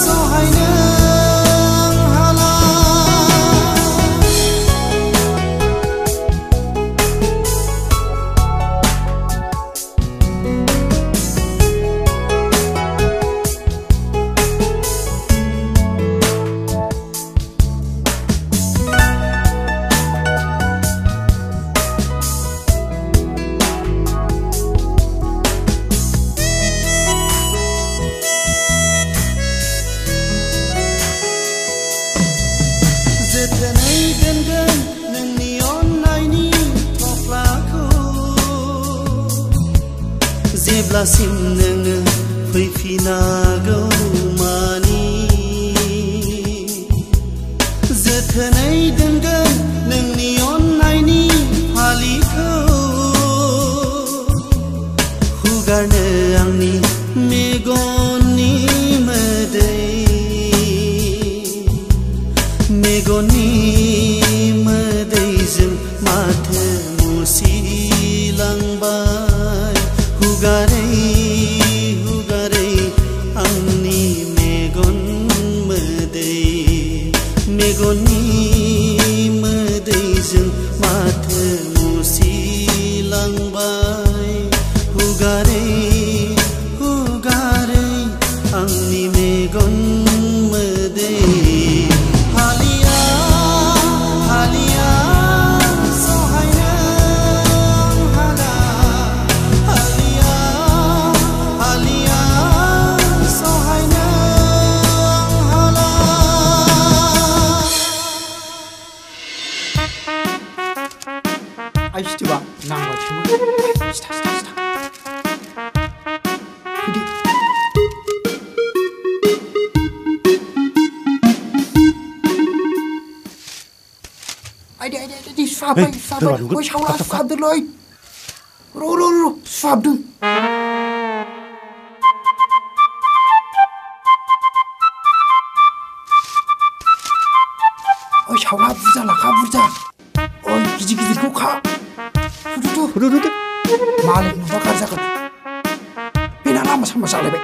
सहायनो हाला जोथोनै दोनगोन नोंनि अननायनि थफ्लाखौ जेब्लासिम नोङो फैफिनागौ मानि जोथोनै दोनगोन नोंनि अननायनि फालिखौ हुगारनो आंनि मेगननि मोदै मेगननि मोदैजों माथो मुसिलांबाय हुगारै हुगारै आंनि मेगन मोदै मेगननि मोदैजों माथो मुसिलांबाय हुगारै हुगारै आंनि मेगन मोदै हालिया हालिया सहायनो हाला हालिया हालिया सहायनो हाला आइ सिथिबा नांबायसोमोन सिथा सिथा सिथा फैदो आइदे सुहाबबाय सुहाबबाय बै सावला सुहाबदोंलै र' सुहाबदों ओइ सावला बुरजा लाखा बुरजा ओइ गिदिर गिदिरखौ खा फुदु मालिक नुबा गाज्रि जागोन बेना लामा सामा जालायबाय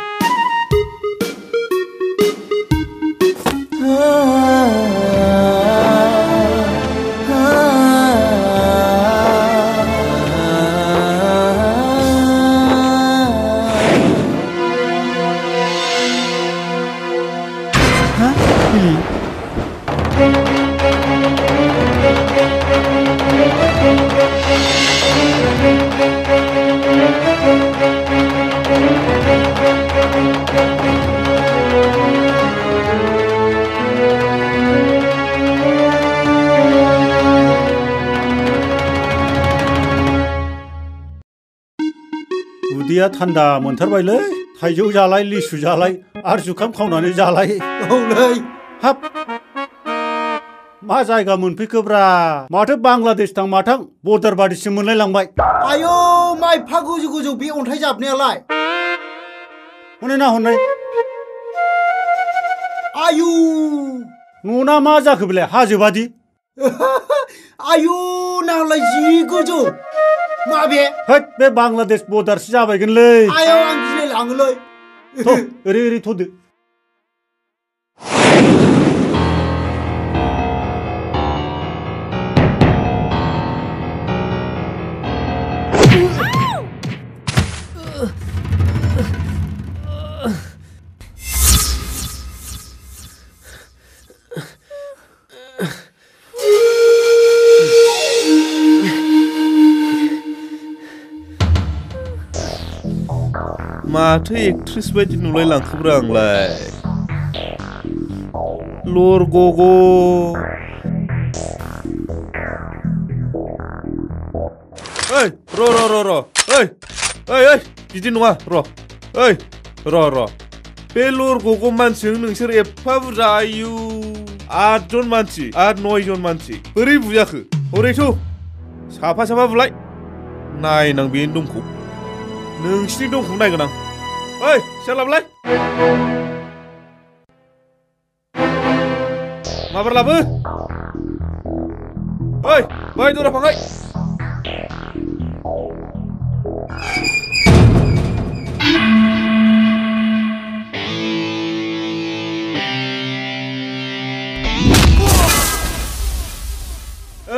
उदैया थान्दा मोनथारबायलै थाइजौ जालाय लिसु जालाय आरो जुखाम खावनानै जालाय औलै हाब मा जायगा मोनफैखोब्रा माथो बांलादेश थां माथां बर्डार बादिसो मोनलायलांबाय आयौ माइ एफा गोजौ गोजौ बे अन्थाइ जाबनायालाय हनै ना हनै आयु न'ना मा जाखो बेलाय हाजो बादि आयु नालाय जि गोजौ माबे हैद बे बांलादेश बर्डारसो जाबायगोनलै आयौ आं गिलाय लाङोलै ओरै ओरै थ'दो माथो एक्ट्रेस बायदि नुलाय लांखोब्रा आंलाय लर गग' ओइ र' ओइ बिदि नङा र' बे लर गग' मानसिजों नोंसोर एफा बुरजा आयु 8 जन मानसि आरो 9 जन मानसि बोरै बुजाखो हरैथ' साफा बुलाय नायनां बेनि दमखौ नोंसिनि दमखौ नायगोन आं ओइ सियालाबलाय माबार लाबो ओइ बै दरा फांबाय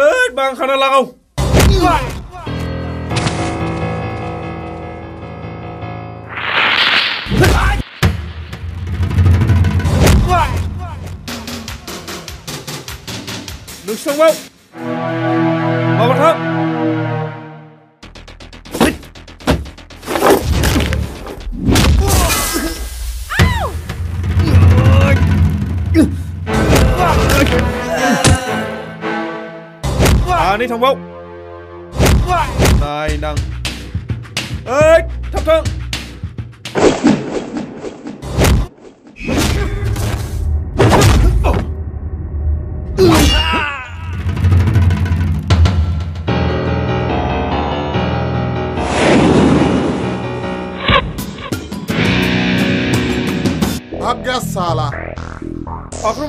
ओइ बांखाना लागाव नोंसोरबाव माबा थां सानै थांबाव नायनां ओइ थाब थां भाग गया साला पकड़ो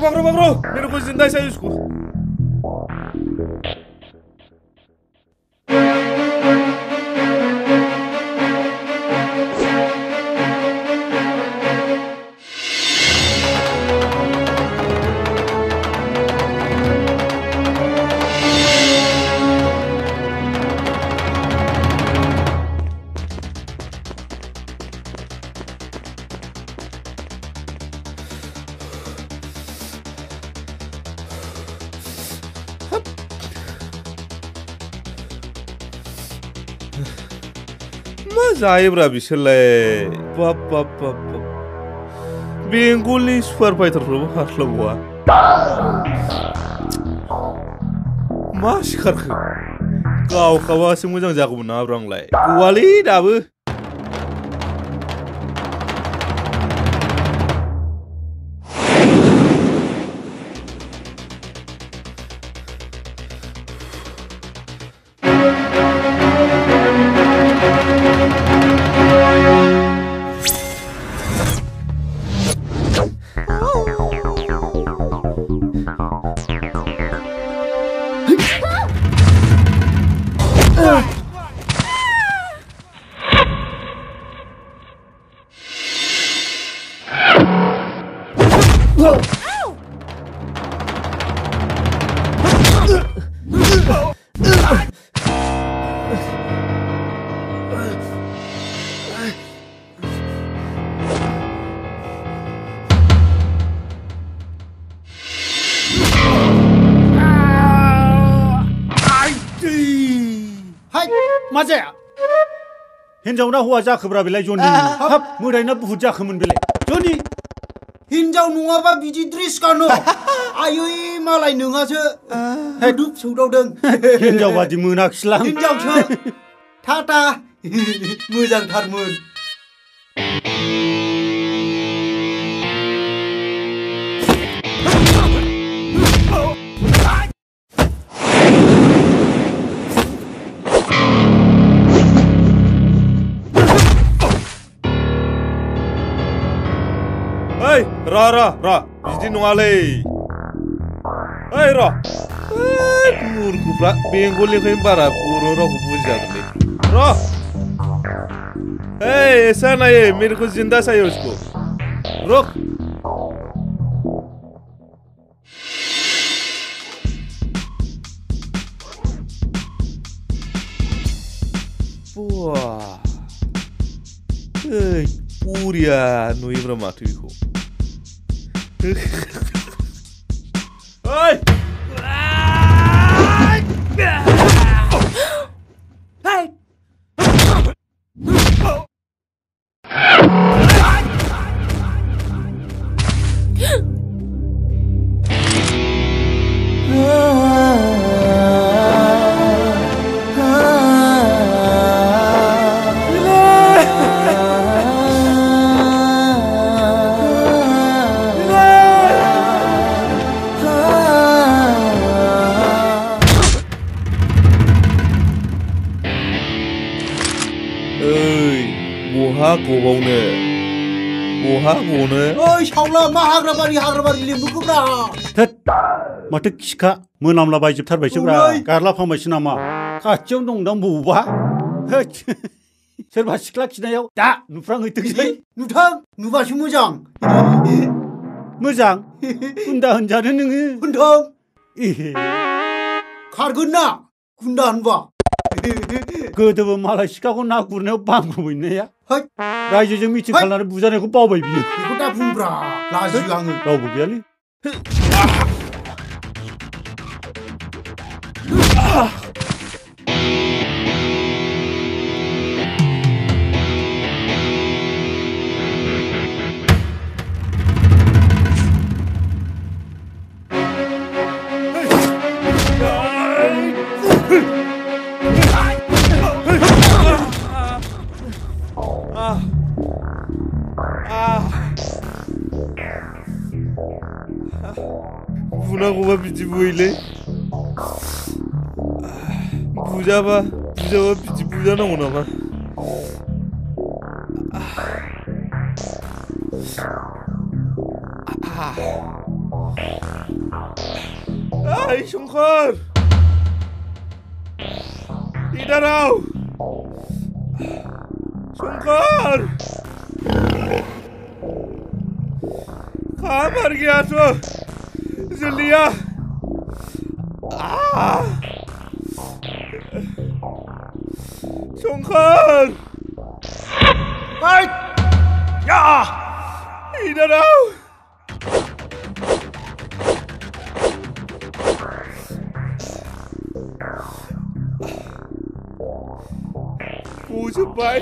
मेरे को जिंदा चाहिए उसको मा जायोब्रा बिसोरलाय बाप बेंगलनि सुपार फाइटारफ्राबो हास्लाबवा मा सिखारखो गावखाबासो मोजां जागौमोन नाब्रा आंलाय गवालै दाबो मा जाया हिनजावना हौवा जाखोब्रा बेलाय जनि हाब मोदायना बुहुत जाखोमोन बेलाय जनि हिनजाव नङाबा बिदि ड्रेस गानो आयै मालाय नोङासो दुब सौदावदों हिनजाव बादि मोनाखिलां हिनजावसो टाटा मोजांथारमोन र बिदि नङालै ओइ र मुरखुफ्रा बेंगलनिफ्रायनो बारा बर' रावखौ बुजियाखैलै र ऐसा नहीं है मेरे को जिंदा चाहिए उसको रुक पुरिया नुयोब्रा माथो बेखौ ओइ बहा गबावनो बहा गनो ओइ सावला मा हाग्राबारि लिम्बुखौब्रा थोद माथो खिखा मोनामला बायजोबथारबायसोब्रा गारलाफ्लांबायसो नामा खाथियावनो दंदां बबावबा सोरबा सिख्ला खिनायाव दा नुफ्रांहैथोंसै नुथां नुबासो मोजां मोजां गुन्दा होनजानो नोङो होनथों खारगोन ना गुन्दा होनबा गोदोबो मालाय सिखाखौ ना गुरनायाव बांगुमैनाया रायजोजों मिटिं खालामनानै बुजानायखौ बावबाय बियो बेखौ दा बुंब्रा लाजियो आङो रावबो गैयालै बुनांगौबा बिदि बुयोलै बुजाबा बिदि बुजानांगौ नामा ओइ शंकर इधराव शंकर कहाँ मर गया तो जल्दी आ शंकर इधर आओ मुझे भाई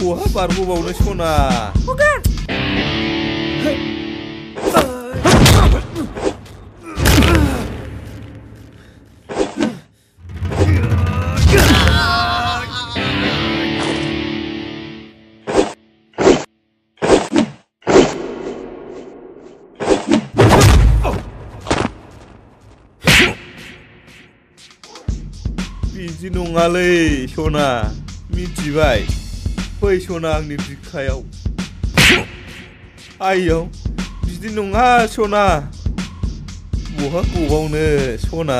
बहा बारग'बावनो सना बिदि नङालै सना मिथिबाय फै सना आंनि बिखायाव आइयाव बिदि नङा सना बहा गबावनो सना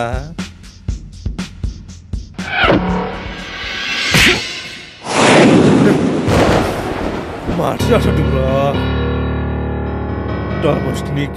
माथो जाथारदोंब्रा दामस्टिक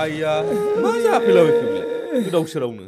आइया मा जाफैलाबायखो बेलाय गोदाव सोरावनो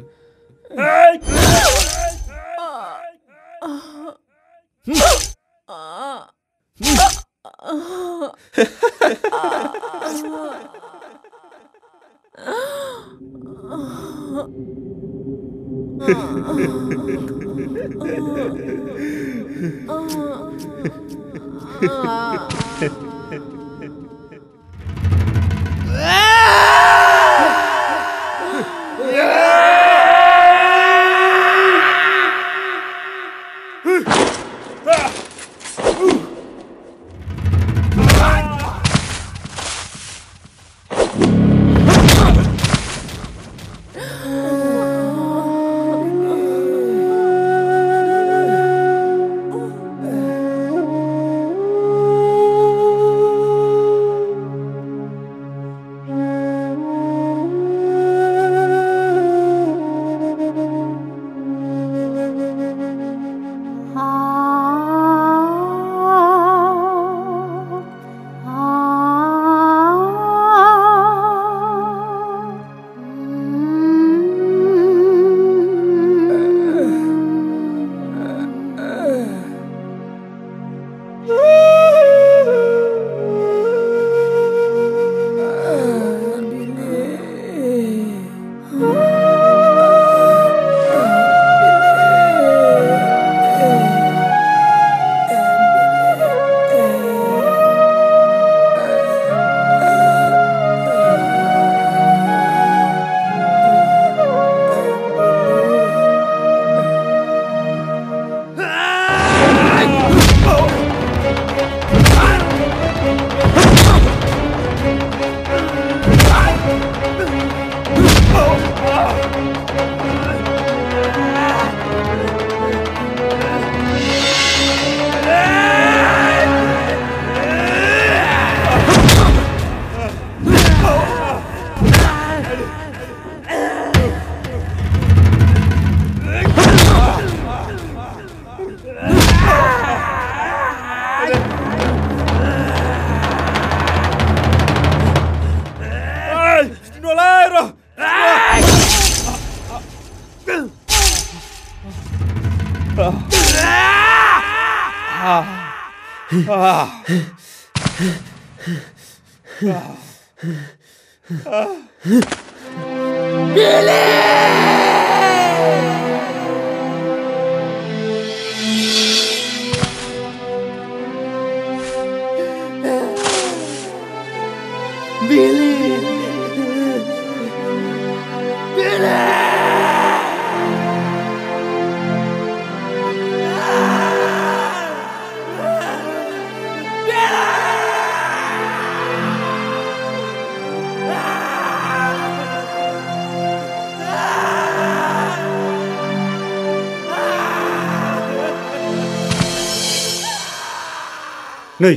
नै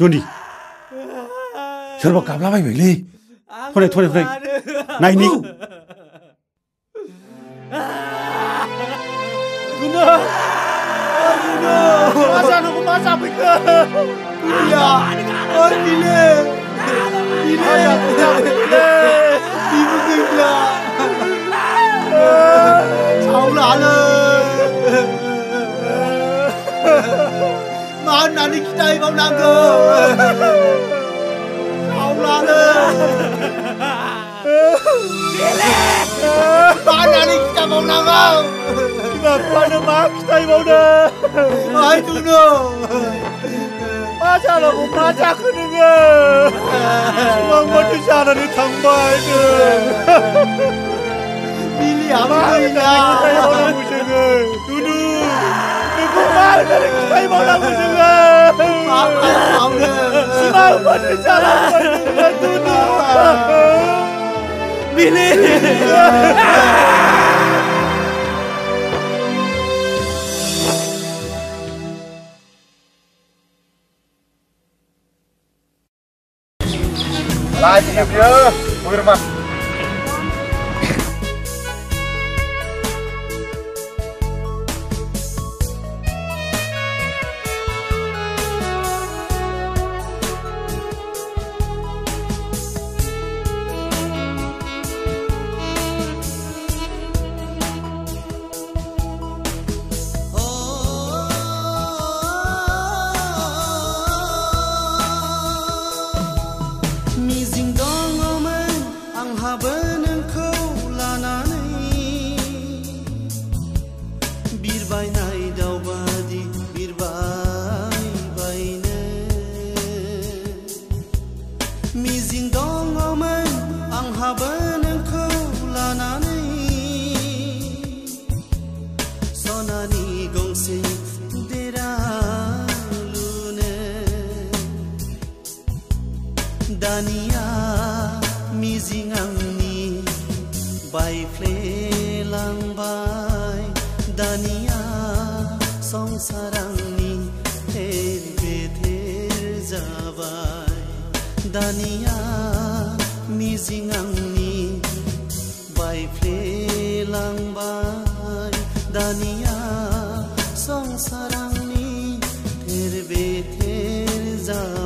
जनि सोरबा गाबलाबायबायलै फराय नायनि मा जानांगौ मा जाफैखो बिलिया ओइ बिले बिबो गैला सावलालै मा होननानै खिथाहैबावनांगौ सावलालै मा होननानै खिथाबावनांगौ बिमा बिफानो मा खिथाहैबावनो आइ दुनो मा जानांगौ मा जाखो नोङो सिमां बादि जानानै थांबाय बिलियाबो गैला खिथाहैबावनांगौ जोङो दुनु बेखौ मा होननानै खिथाहैबावनांगौ जोङो मा खालामबावनो सिमां बादि जालांबाय नोङो दुनु बिलि Lagi dia, Wirman. दानिया मिजिं आंनि बायफ्लेलांबाय दानिया संसार आंनि थेर बेथेर जाबाय दानिया मिजिं आंनि बायफ्लेलांबाय दानिया संसार आंनि थेर बेथेर जाबाय